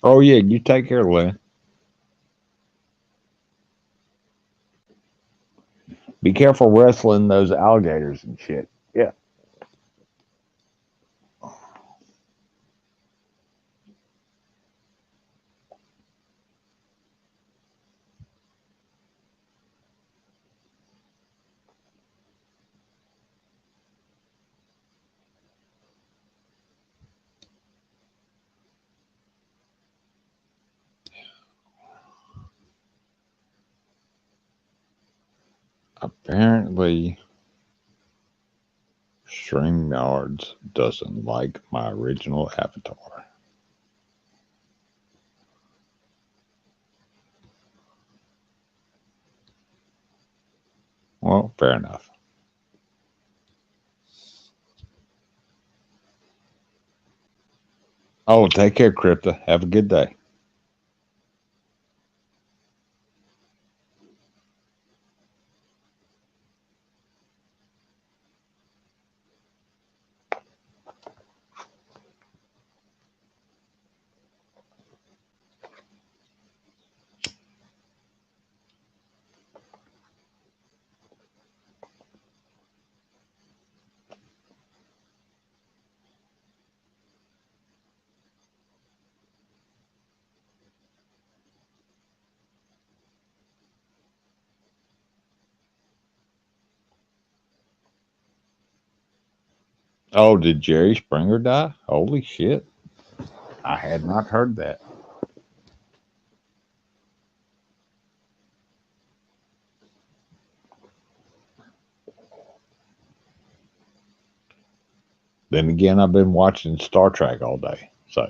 Oh, yeah, you take care, Lynn. Be careful wrestling those alligators and shit. Yeah. Apparently, StreamYards doesn't like my original avatar. Well, fair enough. Oh, take care, Crypto. Have a good day. Oh, did Jerry Springer die? Holy shit. I had not heard that. Then again, I've been watching Star Trek all day. So,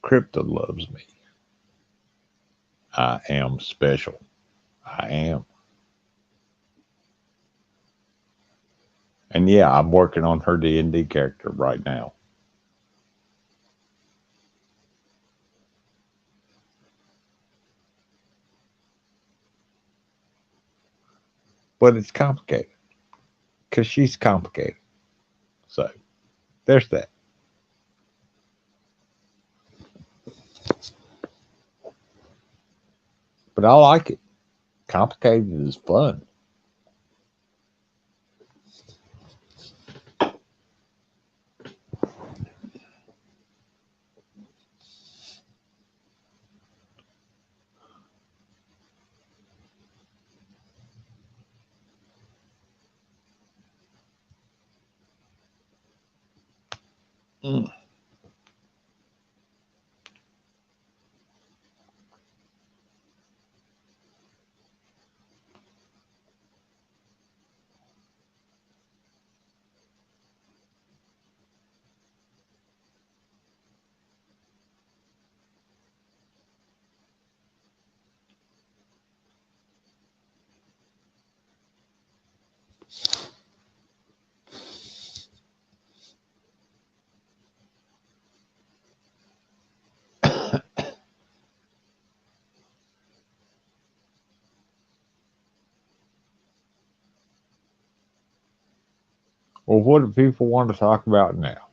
Crypto loves me. I am special. I am. And yeah, I'm working on her D&D character right now. But it's complicated because she's complicated. So, there's that. But I like it. Complicated is fun. Mm. Well, what do people want to talk about now?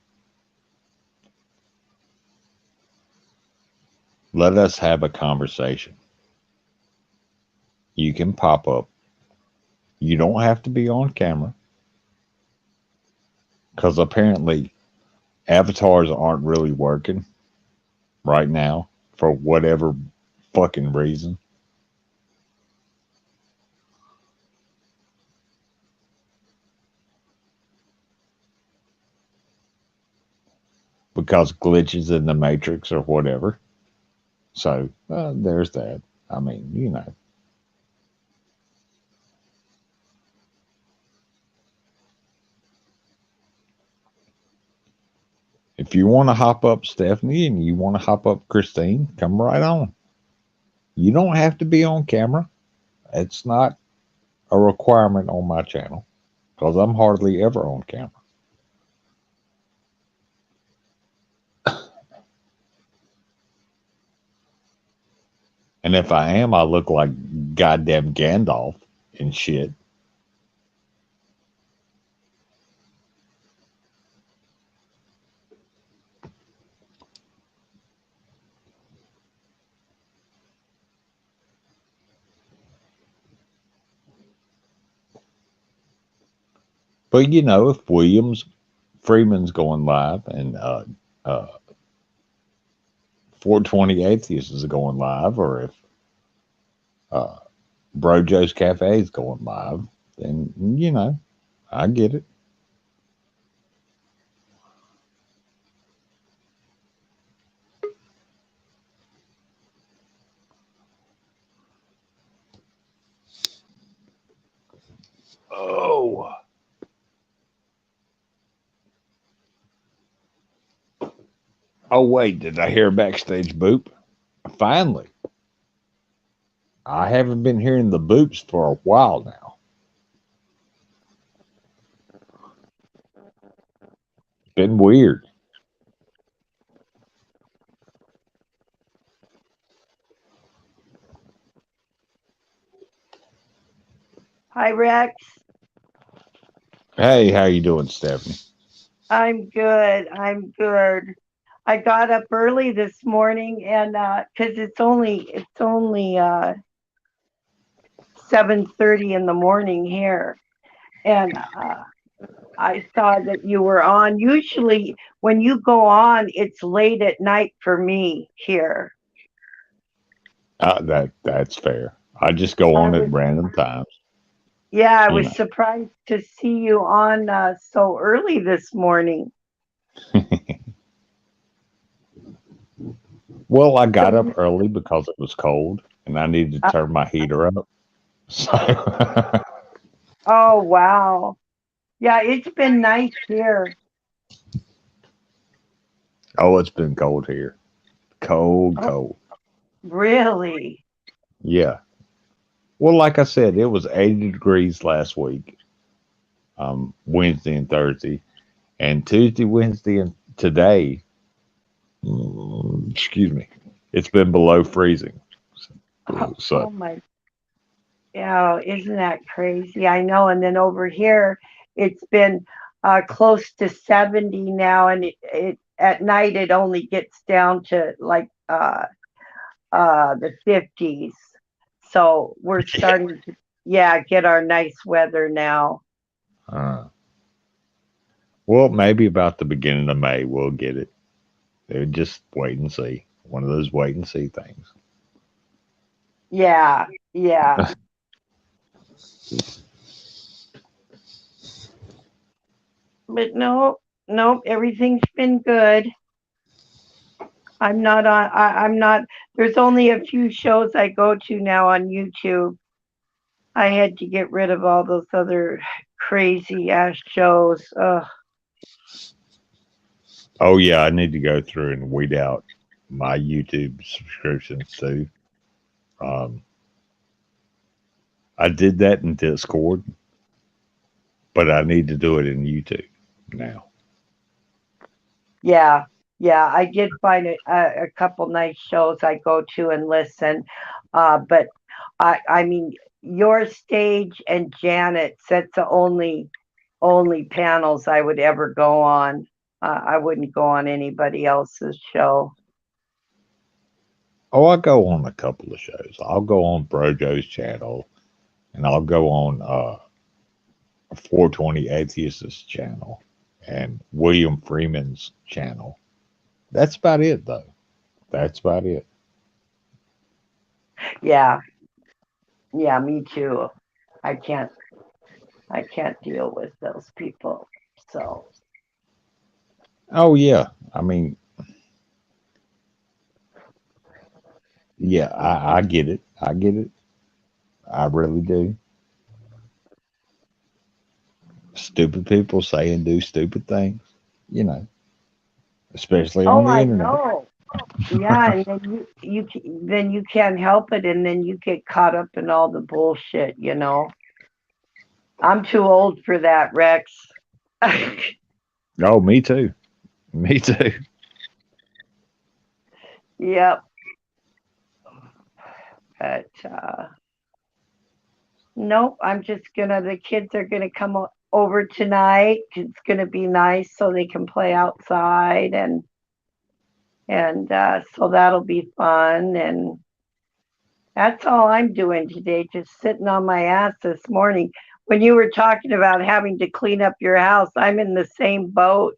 Let us have a conversation. You can pop up. You don't have to be on camera because apparently avatars aren't really working right now for whatever fucking reason. Because glitches in the matrix or whatever. So there's that. I mean, if you want to hop up Stephanie and you want to hop up Christine, come right on. You don't have to be on camera. It's not a requirement on my channel because I'm hardly ever on camera. And if I am, I look like goddamn Gandalf and shit. But if Williams Freeman's going live and uh, 420 Atheist is going live, or if uh, Bro Joe's Cafe is going live, then I get it. Oh, oh wait, did I hear a backstage boop? Finally, I haven't been hearing the boops for a while now. It's been weird. Hi, Rex. Hey, how you doing, Stephanie? I'm good. I'm good. I got up early this morning and because it's only 7:30 in the morning here, and I saw that you were on. Usually, when you go on, it's late at night for me here. That's fair. I just go I on at was random times. Yeah, I You was know. surprised to see you on so early this morning. Well, I got up So, early because it was cold and I needed to uh, turn my heater up. So, oh wow. Yeah, it's been nice here. oh, it's been cold here. Cold, Oh, cold. really? Yeah. Well, like I said, it was 80 degrees last week, Wednesday and Thursday, and Tuesday, Wednesday, and today. Excuse me. It's been below freezing. So, Oh my, yeah, isn't that crazy? I know. And then over here, it's been close to 70 now, and it at night it only gets down to like the 50s. So we're starting to, yeah, get our nice weather now. uh, well, maybe about the beginning of May we'll get it. Just wait and see. One of those wait and see things. Yeah, yeah. But no, nope, everything's been good. I'm not, there's only a few shows I go to now on YouTube. I had to get rid of all those other crazy ass shows. Ugh. Oh yeah, I need to go through and weed out my YouTube subscriptions too. Um, I did that in Discord, but I need to do it in YouTube now. Yeah, yeah. I did find a couple nice shows I go to and listen. But I mean, your stage and Janet's, that's the only panels I would ever go on. I wouldn't go on anybody else's show. Oh, I go on a couple of shows. I'll go on Brojo's channel, and I'll go on 420 Atheist's channel, and William Freeman's channel. That's about it, though. That's about it. Yeah, yeah, me too. I can't I can't deal with those people. So Oh yeah, I mean, Yeah, I get it. I get it. I really do. Stupid people say and do stupid things, you know, especially on Oh, the I internet. know. Yeah, and then then you can't help it, and then you get caught up in all the bullshit. I'm too old for that, Rex. Oh, me too. Me too. Yep. But nope. I'm just gonna. The kids are gonna come over tonight. It's gonna be nice, so they can play outside, and so that'll be fun. And that's all I'm doing today. Just sitting on my ass this morning. When you were talking about having to clean up your house, I'm in the same boat.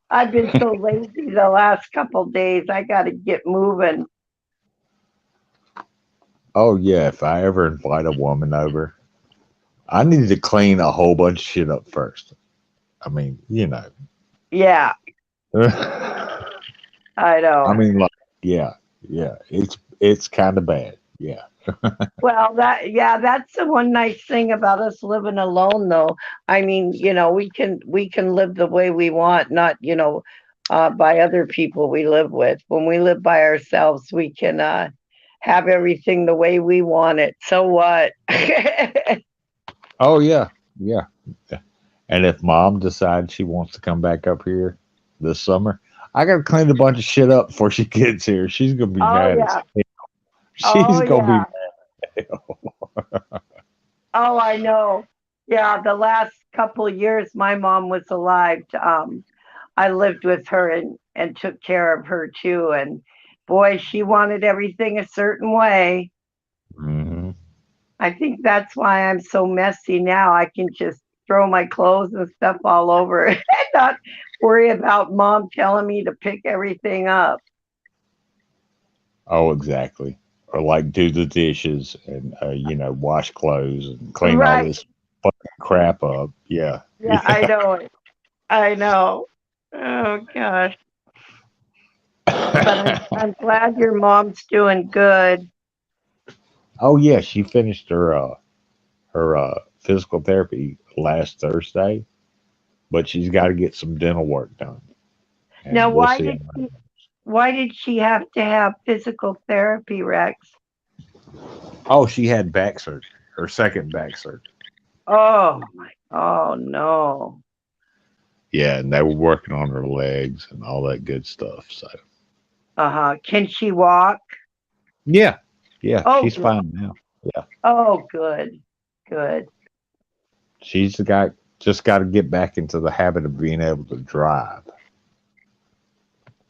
I've been so lazy the last couple days. I got to get moving. Oh, yeah. If I ever invite a woman over, I need to clean a whole bunch of shit up first. I mean, you know. Yeah, I I know. mean, like, yeah, yeah. It's kind of bad. Yeah. Well, yeah, that's the one nice thing about us living alone, though. I mean, we can live the way we want, not by other people we live with. When we live by ourselves, we can have everything the way we want it. So what? Oh, yeah. Yeah. And if mom decides she wants to come back up here this summer, I got to clean a bunch of shit up before she gets here. She's going to be Oh mad as yeah. hell. Oh She's going to be yeah. Oh, I know. Yeah, the last couple of years my mom was alive. I lived with her and took care of her too. And boy, she wanted everything a certain way. mad. I think that's why I'm so messy now. I can just throw my clothes and stuff all over and not worry about mom telling me to pick everything up. Oh, exactly. Or like do the dishes and wash clothes and clean all Right. this fucking crap up. Yeah, Yeah, I yeah. know it. I know. Oh gosh. But I'm glad your mom's doing good. Oh yeah, she finished her physical therapy last Thursday, but she's got to get some dental work done, Now, and we'll see. How that why did she have to have physical therapy, Rex? Oh, she had back surgery, her second back surgery. Oh no. Yeah, and they were working on her legs and all that good stuff. So Uh-huh. Can she walk? yeah, yeah, Oh she's good. fine now. Yeah, Oh good. Good. she's the guy. Just got to get back into the habit of being able to drive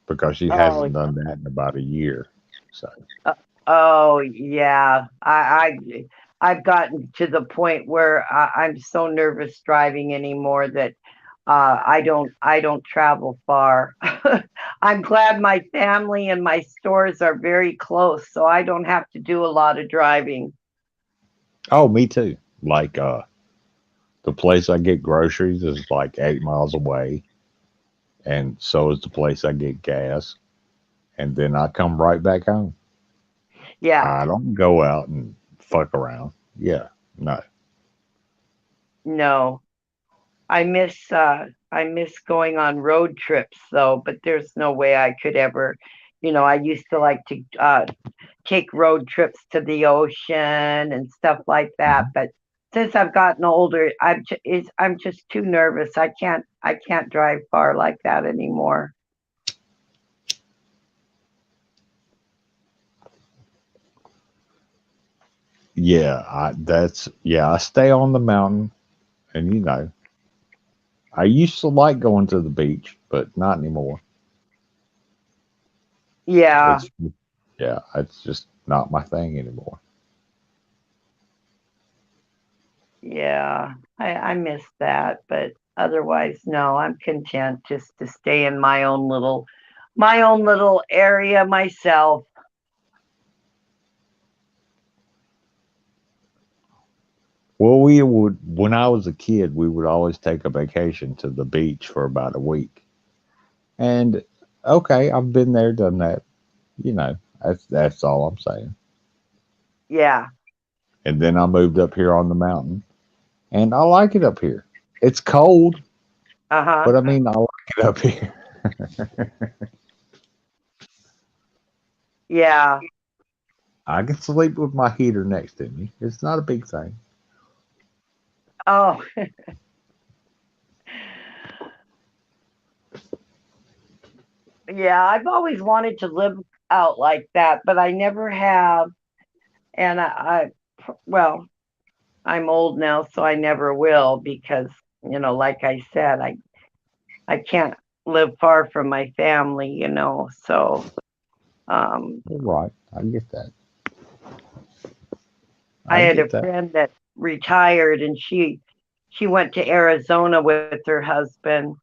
because she Oh hasn't done that in about a year. So, uh, oh yeah. I've gotten to the point where I'm so nervous driving anymore that I don't travel far. I'm glad my family and my stores are very close, so I don't have to do a lot of driving. oh, me too. Like the place I get groceries is like 8 miles away, and so is the place I get gas, and then I come right back home. Yeah, I don't go out and fuck around. Yeah, no. no. I miss going on road trips though, but there's no way I could ever, I used to like to take road trips to the ocean and stuff like that, Mhm. but since I've gotten older, I'm just too nervous. I can't drive far like that anymore. Yeah, I stay on the mountain, and I used to like going to the beach, but not anymore. Yeah, It's Yeah, it's just not my thing anymore. yeah. I miss that, but otherwise no, I'm content just to stay in my own little area myself. Well, we would when I was a kid, we would always take a vacation to the beach for about a week. And okay, I've been there, done that. You know, That's all I'm saying. Yeah. And then I moved up here on the mountain, and I like it up here. It's cold, Uh-huh. but I mean, I like it up here. Yeah. I can sleep with my heater next to me. It's not a big thing. Oh, yeah. I've always wanted to live out like that, but I never have. And well, I'm old now, so I never will because, like I said, I can't live far from my family. So, um, You're right. I get that. I I had a get that. friend that retired, and she went to Arizona with her husband.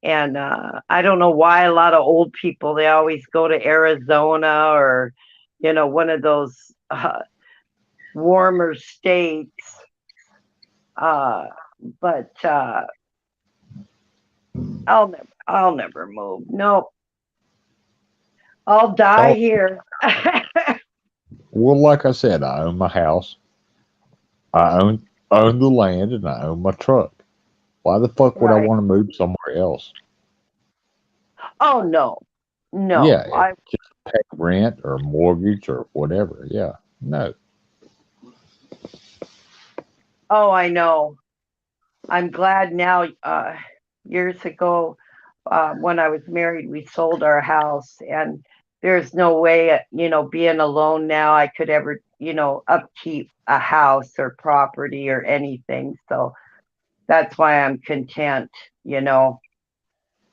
And I don't know why a lot of old people they always go to Arizona or one of those warmer states. Uh, but I'll never move. Nope, I'll die Oh, here. well, like I said, I own my house. I own the land, and I own my truck. Why the fuck would I Right. want to move somewhere else? Oh no, Yeah, no. it, just pay rent or mortgage or whatever. Yeah, no, I know. I'm glad now. Years ago, when I was married, we sold our house, and there's no way, being alone now, I could ever, upkeep a house or property or anything. So that's why I'm content.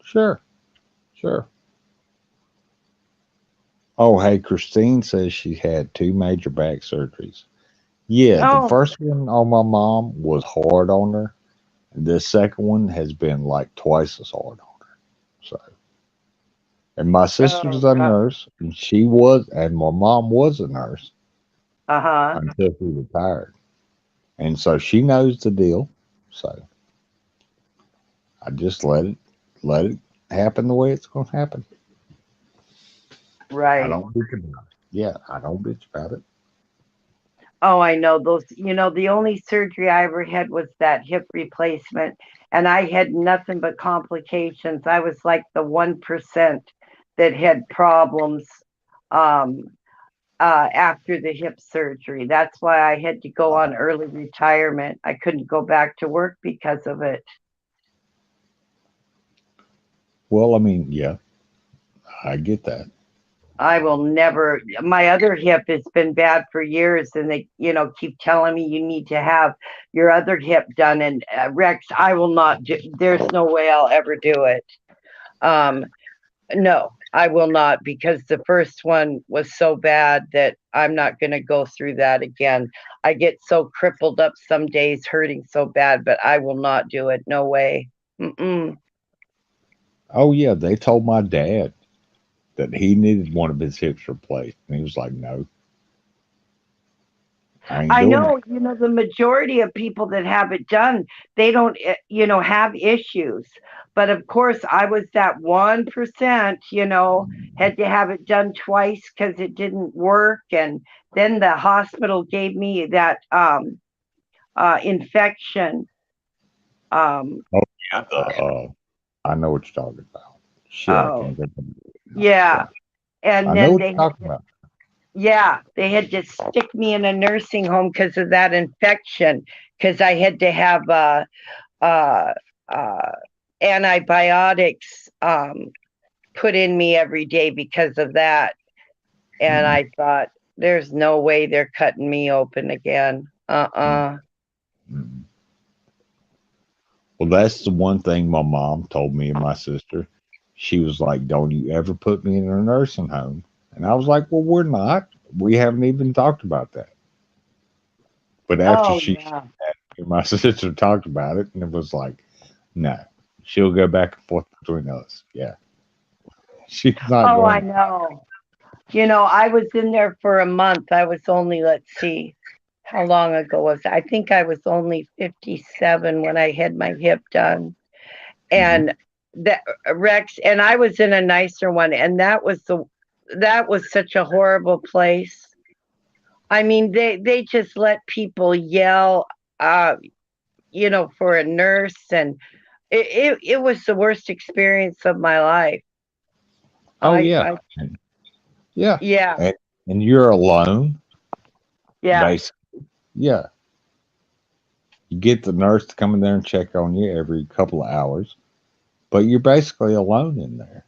sure, sure. Oh, hey, Christine says she had two major back surgeries. Yeah, the Oh, first one on my mom was hard on her. The second one has been like twice as hard on her. So, and my sister's oh, a God. nurse, and my mom was a nurse Uh-huh. until she retired, and so she knows the deal. So I just let it happen the way it's going to happen. I Right. don't bitch about it. Yeah, I don't bitch about it. Oh, I know those. The only surgery I ever had was that hip replacement, and I had nothing but complications. I was like the 1% that had problems um, after the hip surgery. That's why I had to go on early retirement. I couldn't go back to work because of it. Well, I mean, yeah, I get that. I will never. My other hip has been bad for years, and they, keep telling me you need to have your other hip done. And Rex, I will not do. There's no way I'll ever do it. Um, no, I will not because the first one was so bad that I'm not going to go through that again. I get so crippled up some days, hurting so bad, but I will not do it. No way. Mm-mm. Oh yeah, they told my dad that he needed one of his hips replaced, and he was like, "No, I ain't I doing it." know, the majority of people that have it done, they don't, have issues. But of course, I was that 1%, had to have it done twice because it didn't work. And then the hospital gave me that infection. Um, Oh yeah, I know what you're talking about. Shit, I oh, can't think of it now. yeah. Yeah, And I know then what you're talking about. they had to stick me in a nursing home because of that infection, because I had to have uh, uh, antibiotics put in me every day because of that. And Mm-hmm. I thought, there's no way they're cutting me open again. Mm-hmm. Well, that's the one thing my mom told me and my sister. She was like, "Don't you ever put me in a nursing home?" And I was like, "Well, we're not. We haven't even talked about that." But after Oh, she yeah. and my sister talked about it, and it was like, "No, she'll go back and forth between us. Yeah, she's not Oh, I going." know. I was in there for a month. I was only, let's see, how long ago was I think I was only 57 when I had my hip done. Hmm. And that Rex, and I was in a nicer one, and that was that was such a horrible place. I mean, they just let people yell, uh, for a nurse, and it was the worst experience of my life. Oh I, yeah, I yeah, yeah, and, and you're alone, yeah. basically. Yeah, you get the nurse to come in there and check on you every couple of hours, but you're basically alone in there.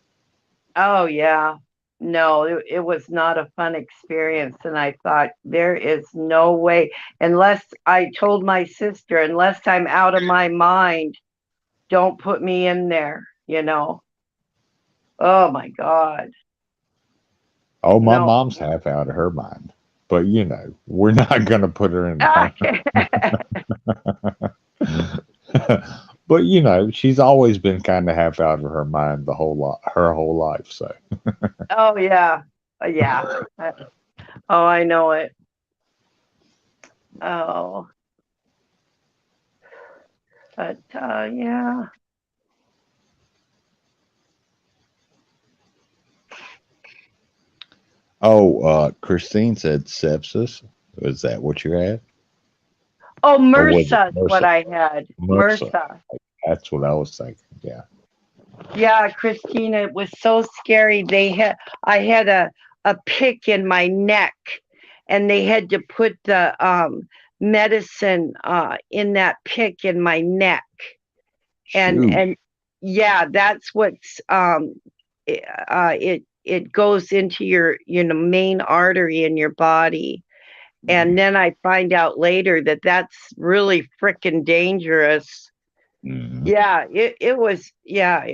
Oh yeah. No, it was not a fun experience, and I thought there is no way, unless I told my sister, unless I'm out of my mind, don't put me in there. Oh my God. Oh, my No. mom's half out of her mind, but we're not gonna put her in Ah, there. But she's always been kind of half out of her mind the whole lot, her whole life. So oh yeah. Yeah. Oh, I know it. Oh, but yeah. oh, Christine said sepsis. Was that what you had, Oh, or was it MRSA's what MRSA? I had. MRSA. MRSA. That's what I was thinking. Yeah. Yeah, Christina, it was so scary. I had a pick in my neck, and they had to put the medicine in that pick in my neck. And Shoot. yeah, that's what's it goes into your main artery in your body. And then I find out later that that's really freaking dangerous. Mhm. Yeah, it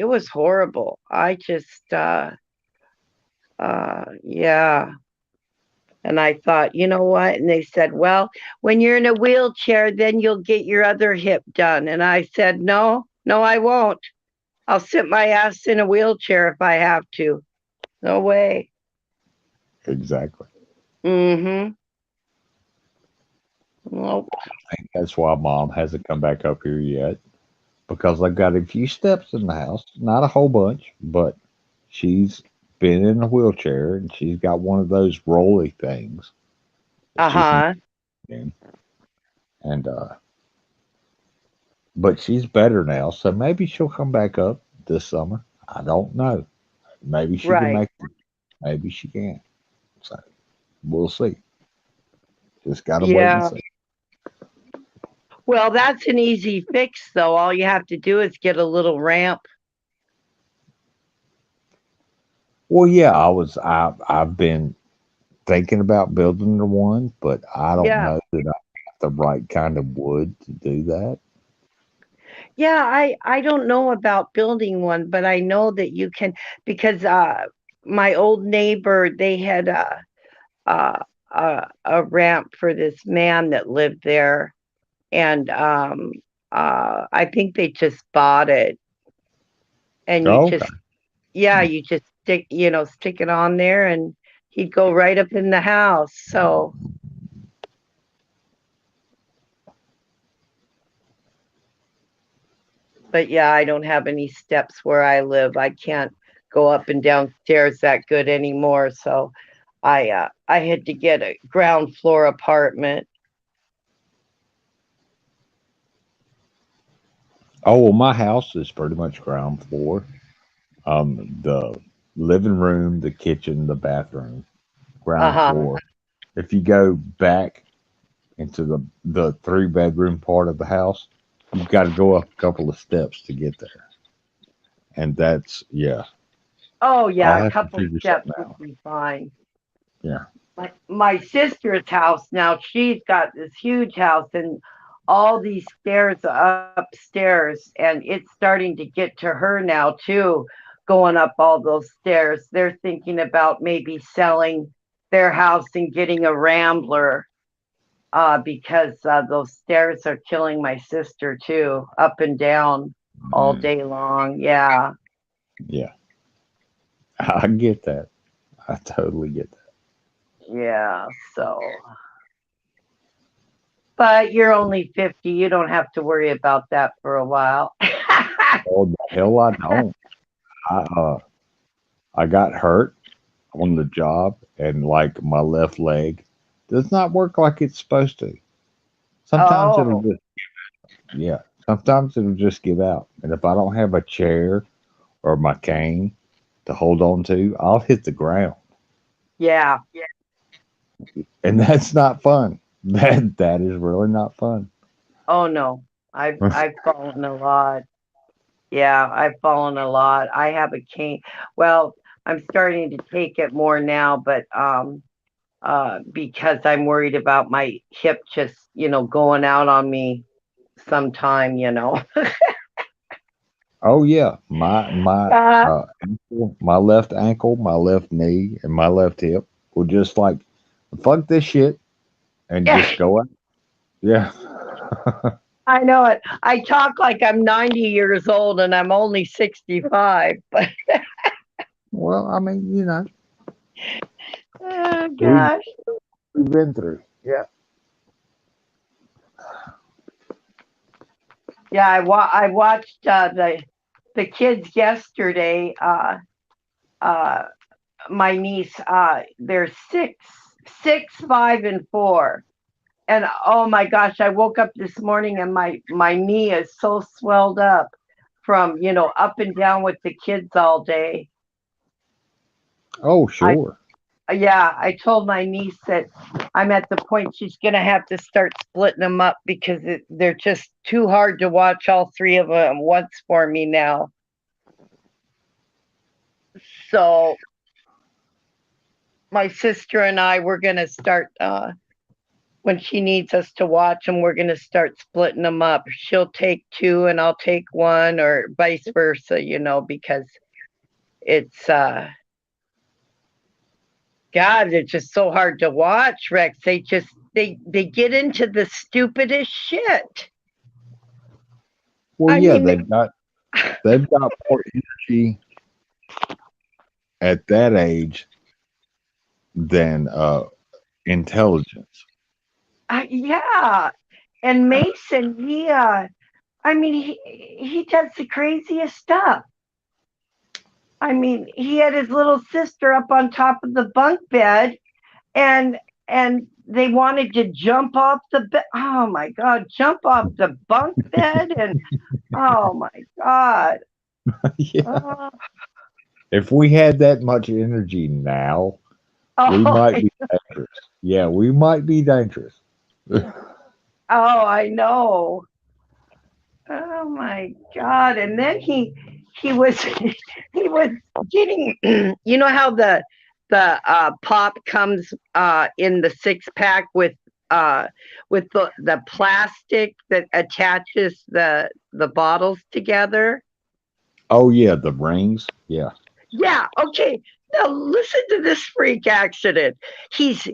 was horrible. I just yeah. And I thought, you know what? And they said, well, when you're in a wheelchair, then you'll get your other hip done. And I said, no, no, I won't. I'll sit my ass in a wheelchair if I have to. No way. Exactly. Mm-hmm. Nope. I think that's why mom hasn't come back up here yet, because I've got a few steps in the house, not a whole bunch, but she's been in a wheelchair and she's got one of those rolly things that she can Uh-huh. get in. And but she's better now, so maybe she'll come back up this summer. I don't know. Maybe she can Right. make it. Maybe she can't. So we'll see. Just gotta wait and Yeah. see. Well, that's an easy fix, though. All you have to do is get a little ramp. Well, yeah, I've been thinking about building the one, but I don't Yeah. know that I got the right kind of wood to do that. Yeah, I don't know about building one, but I know that you can, because my old neighbor, they had a a ramp for this man that lived there, and I think they just bought it, and you Oh, okay. just, yeah, you just stick it on there, and he'd go right up in the house. So, but yeah, I don't have any steps where I live. I can't go up and down stairs that good anymore. So I had to get a ground floor apartment. Oh, well, my house is pretty much ground floor. The living room, the kitchen, the bathroom, Uh ground huh. floor. If you go back into the three-bedroom part of the house, you've got to go up a couple of steps to get there, and that's yeah. Oh I'll yeah, a have to couple figure steps something would out. be fine. Yeah. My sister's house now, she's got this huge house and all these stairs upstairs, and it's starting to get to her now too, going up all those stairs. They're thinking about maybe selling their house and getting a rambler, because those stairs are killing my sister too, up and down all Mm, day long. Yeah. yeah. I get that. I totally get that. Yeah, so, but you're only 50. You don't have to worry about that for a while. Oh, the hell I don't. I got hurt on the job, and like my left leg does not work like it's supposed to. Sometimes it'll Oh, just, yeah, sometimes it'll just give out. And if I don't have a chair or my cane to hold on to, I'll hit the ground. yeah. And that's not fun. That is really not fun. Oh no. I've fallen a lot. Yeah, I've fallen a lot. I have a cane. Well, I'm starting to take it more now, but because I'm worried about my hip just, going out on me sometime. Oh yeah, my Uh, my left ankle, my left knee, and my left hip will just like fuck this shit and yeah, just go out. Yeah. I know it. I talk like I'm 90 years old and I'm only 65, but Well, I mean, oh we gosh. we've been through. Yeah. Yeah, I watched the kids yesterday. Uh, my niece, they're 6, 5, and 4. And oh my gosh, I woke up this morning and my knee is so swelled up from up and down with the kids all day. Oh, I sure. Yeah, I told my niece that I'm at the point she's gonna have to start splitting them up because they're just too hard to watch all three of them once for me now. So my sister and I, we're gonna start when she needs us to watch them. We're gonna start splitting them up. She'll take two and I'll take one, or vice versa. Because it's God, it's just so hard to watch, Rex. They get into the stupidest shit. Well, I yeah, mean, they've got more energy at that age than intelligence. yeah. And Mason, I mean, he does the craziest stuff. I mean, he had his little sister up on top of the bunk bed, and they wanted to jump off the bed. Oh my God, jump off the bunk bed, and oh my God. Yeah. Oh, If we had that much energy now, we oh, might be dangerous. Yeah, we might be dangerous. oh, I know. Oh my God. And then he was he was getting how the pop comes in the 6 pack with the plastic that attaches the bottles together. Oh yeah, the rings. Yeah. Yeah, okay. Now listen to this freak accident. He's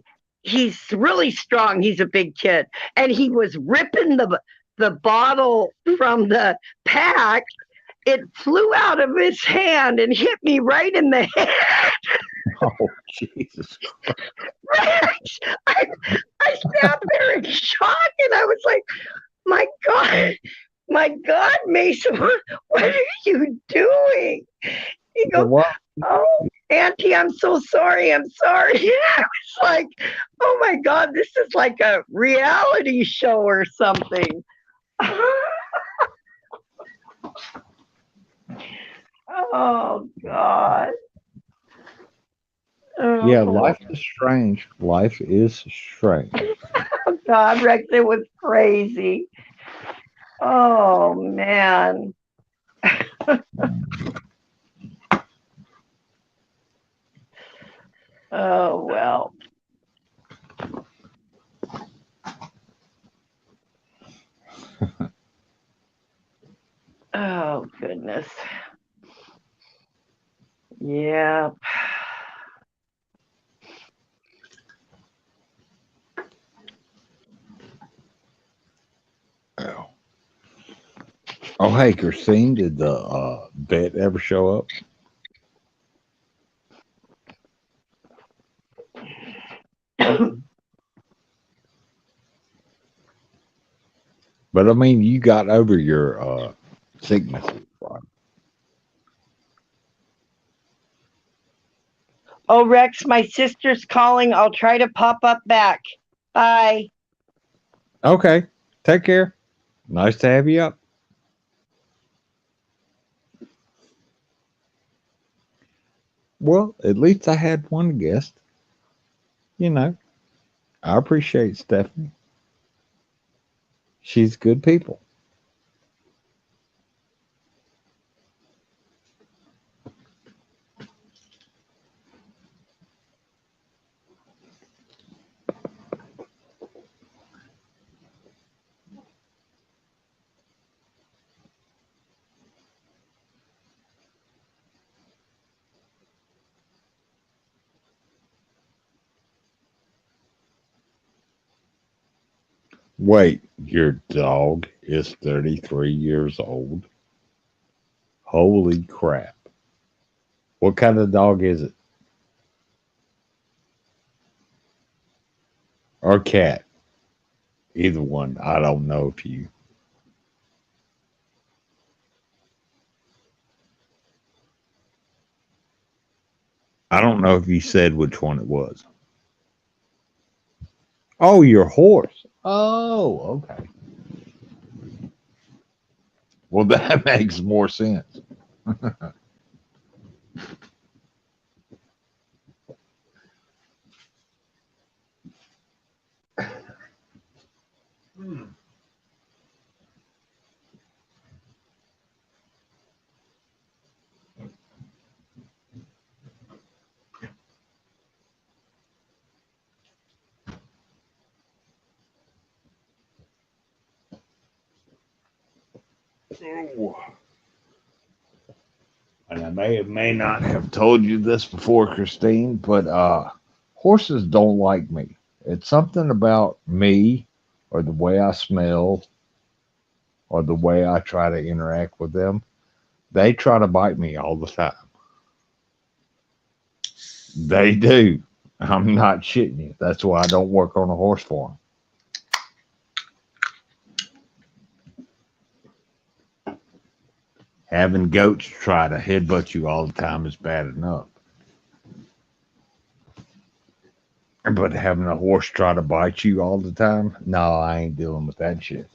he's really strong. He's a big kid, and he was ripping the bottle from the pack. It flew out of his hand and hit me right in the head. Oh Jesus. Rex, I sat there in shock, and I was like, my God, Mason, what are you doing? He goes, Well, oh, Auntie, I'm so sorry. I'm sorry. I was like, oh my God, this is like a reality show or something. Oh God. yeah, Oh life is strange. Life is strange. God, Rex, it was crazy. Oh man. Oh well. Oh goodness. Yeah. Oh. Oh, hey, Christine, did the vet ever show up? But I mean, you got over your sicknesses, right? Oh, Rex, my sister's calling. I'll try to pop up back. Bye. Okay. Take care. Nice to have you up. Well, at least I had one guest. You know, I appreciate Stephanie. She's good people. Wait, your dog is 33 years old? Holy crap. What kind of dog is it? Or cat? Either one. I don't know if you. I don't know if you said which one it was. Oh, your horse. Oh, okay. Well, that makes more sense. And I may not have told you this before, Christine, but horses don't like me. It's something about me, or the way I smell, or the way I try to interact with them. They try to bite me all the time. They do. I'm not shitting you. That's why I don't work on a horse farm. Having goats try to headbutt you all the time is bad enough. But having a horse try to bite you all the time, no, I ain't dealing with that shit.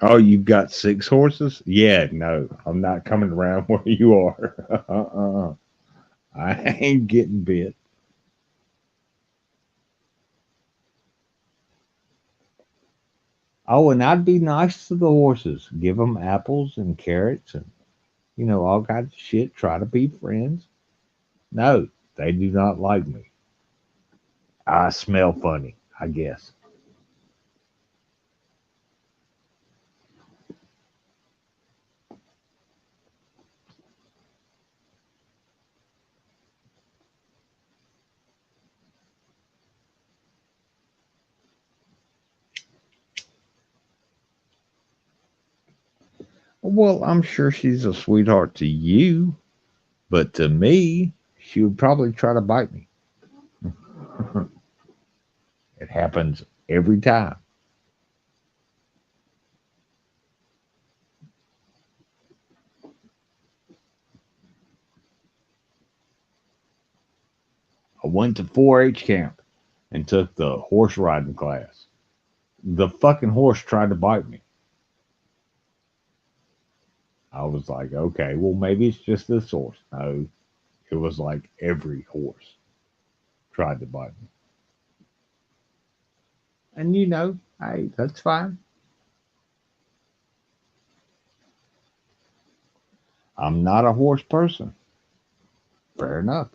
Oh, you've got six horses? Yeah, no, I'm not coming around where you are. I ain't getting bit. Oh, and I'd be nice to the horses. Give them apples and carrots and, all kinds of shit. Try to be friends. No, they do not like me. I smell funny, I guess. Well, I'm sure she's a sweetheart to you, but to me, she would probably try to bite me. It happens every time. I went to 4-H camp and took the horse riding class. The fucking horse tried to bite me. I was like, okay, well, maybe it's just this horse. No, it was like every horse tried to bite me. And hey, that's fine. I'm not a horse person. Fair enough.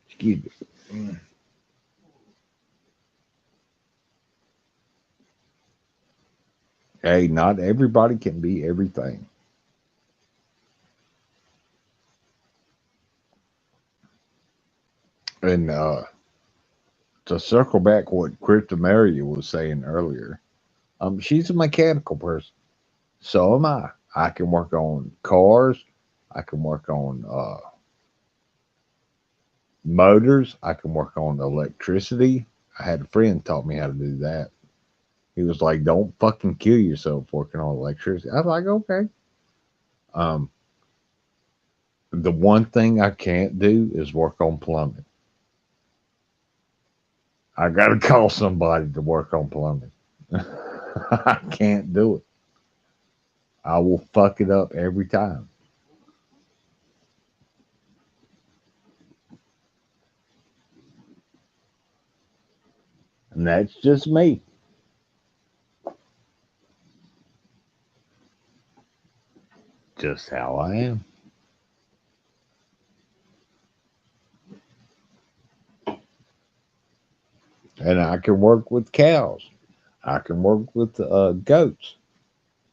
Excuse me. Hey, not everybody can be everything. And to circle back what Cryptomaria was saying earlier, She's a mechanical person. So am I. I can work on cars. I can work on motors. I can work on electricity. I had a friend taught me how to do that. He was like, "Don't fucking kill yourself working on electricity." I was like, "Okay." Um, the one thing I can't do is work on plumbing. I got to call somebody to work on plumbing. I can't do it. I will fuck it up every time. And that's just me. Just how I am. And I can work with cows. I can work with goats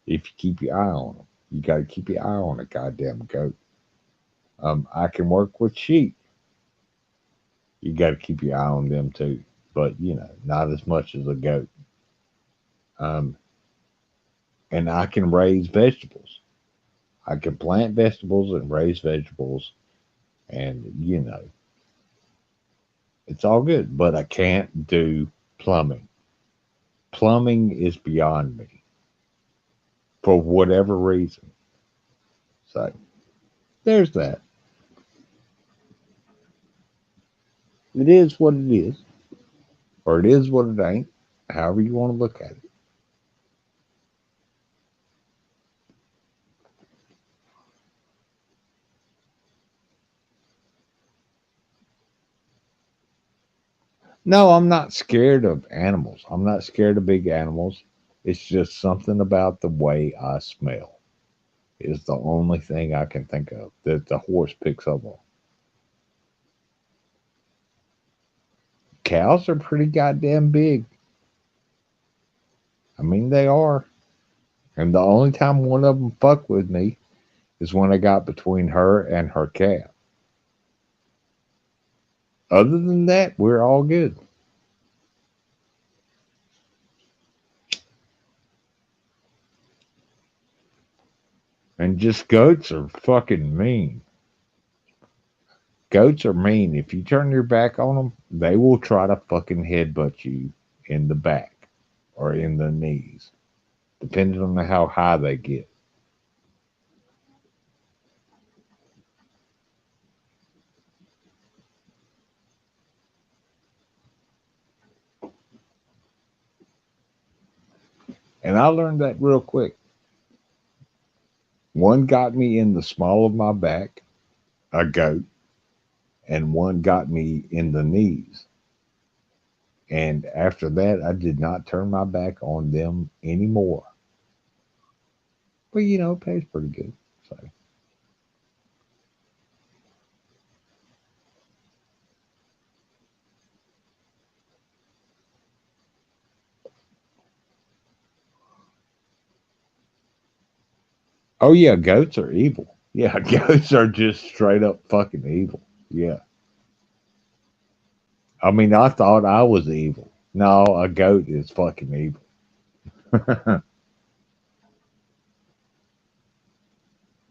if you keep your eye on them. You got to keep your eye on a goddamn goat. I can work with sheep. You got to keep your eye on them too. But, not as much as a goat. Um, and I can raise vegetables. I can plant vegetables and raise vegetables. And, it's all good. But I can't do plumbing. Plumbing is beyond me for whatever reason. So there's that. It is what it is, or it is what it ain't, however you want to look at it. No, I'm not scared of animals. I'm not scared of big animals. It's just something about the way I smell is the only thing I can think of that the horse picks up on. Cows are pretty goddamn big. I mean, they are. And the only time one of them fucked with me is when I got between her and her calf. Other than that, we're all good. And just goats are fucking mean. Goats are mean. If you turn your back on them, they will try to fucking headbutt you in the back or in the knees, depending on how high they get. And I learned that real quick. One got me in the small of my back, a goat, and one got me in the knees. And after that, I did not turn my back on them anymore. But it pays pretty good. So, oh yeah, goats are evil. Yeah, goats are just straight up fucking evil. Yeah. I mean, I thought I was evil. No, a goat is fucking evil.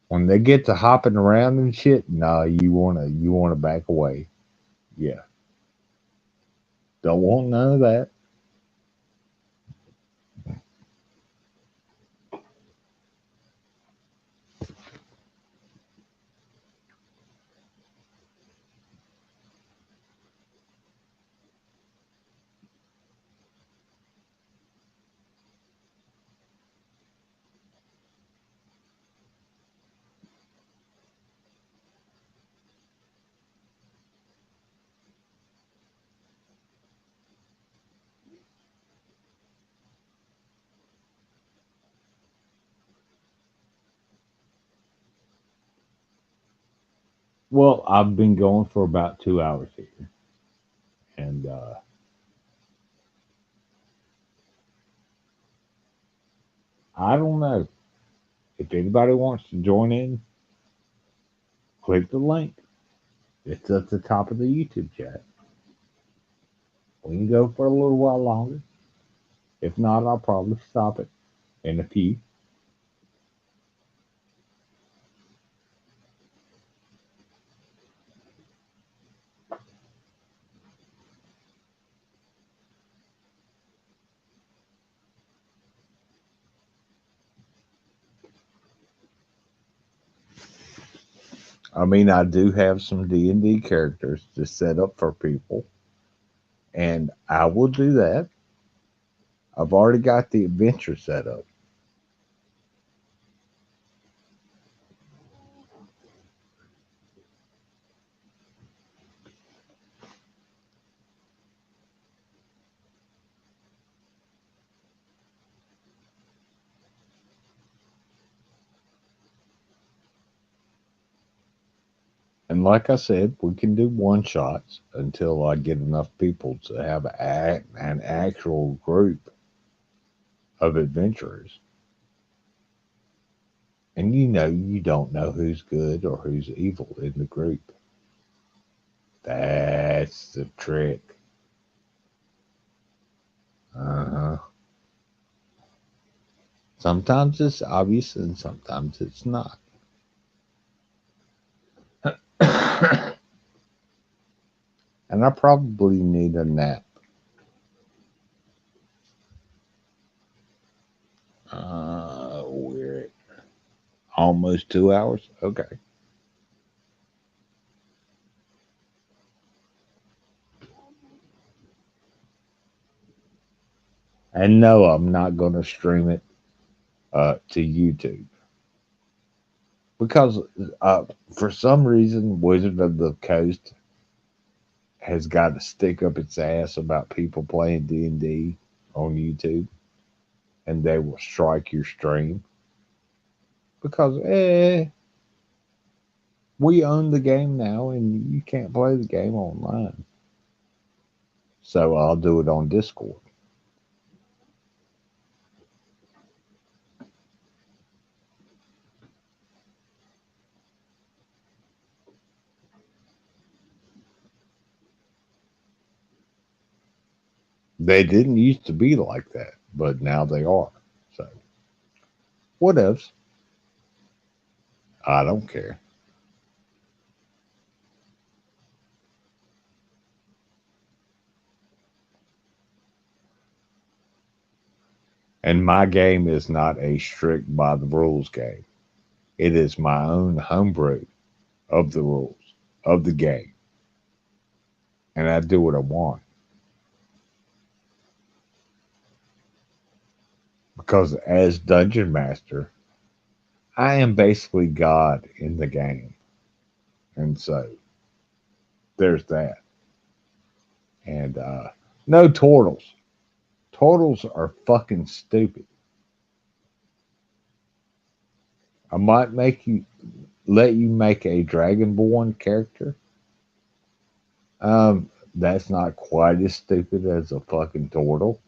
When they get to hopping around and shit, no, you wanna back away. Yeah, don't want none of that. Well, I've been going for about 2 hours here, and I don't know if anybody wants to join in. Click the link. It's at the top of the YouTube chat. We can go for a little while longer. If not, I'll probably stop it in a few. I mean, I do have some D&D characters to set up for people, and I will do that. I've already got the adventure set up. And like I said, we can do one shots until I get enough people to have an actual group of adventurers. And you don't know who's good or who's evil in the group. That's the trick. Uh-huh. Sometimes it's obvious and sometimes it's not. And I probably need a nap. We're at almost 2 hours. Okay. And no, I'm not going to stream it to YouTube because uh, for some reason, Wizard of the Coast has got to stick up its ass about people playing D&D on YouTube, and they will strike your stream because we own the game now, and you can't play the game online. So I'll do it on Discord. They didn't used to be like that, but now they are. So what else? I don't care. And my game is not a strict by the rules game. It is my own homebrew of the rules of the game, and I do what I want because as dungeon master, I am basically God in the game, and so there's that. And no turtles. Turtles are fucking stupid. I might let you make a dragonborn character. That's not quite as stupid as a fucking turtle.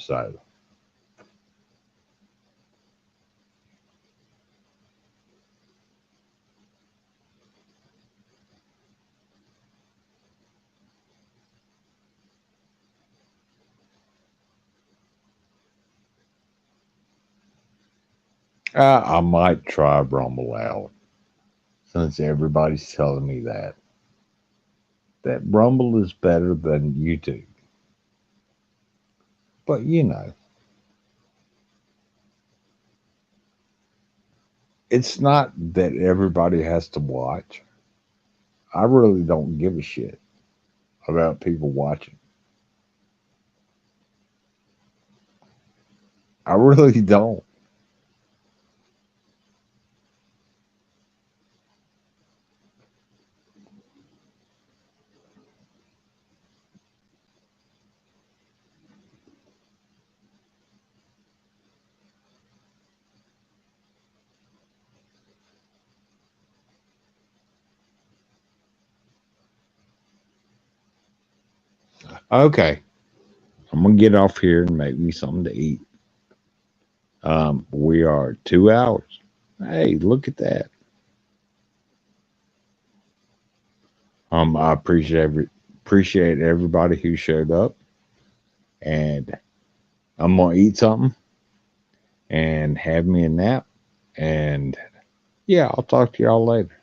So, I might try Rumble out since everybody's telling me that Rumble is better than YouTube. But it's not that everybody has to watch. I really don't give a shit about people watching. I really don't. Okay, I'm gonna get off here and make me something to eat. We are 2 hours. Hey, look at that. I appreciate everybody who showed up. and I'm gonna eat something and have me a nap. And yeah, I'll talk to y'all later.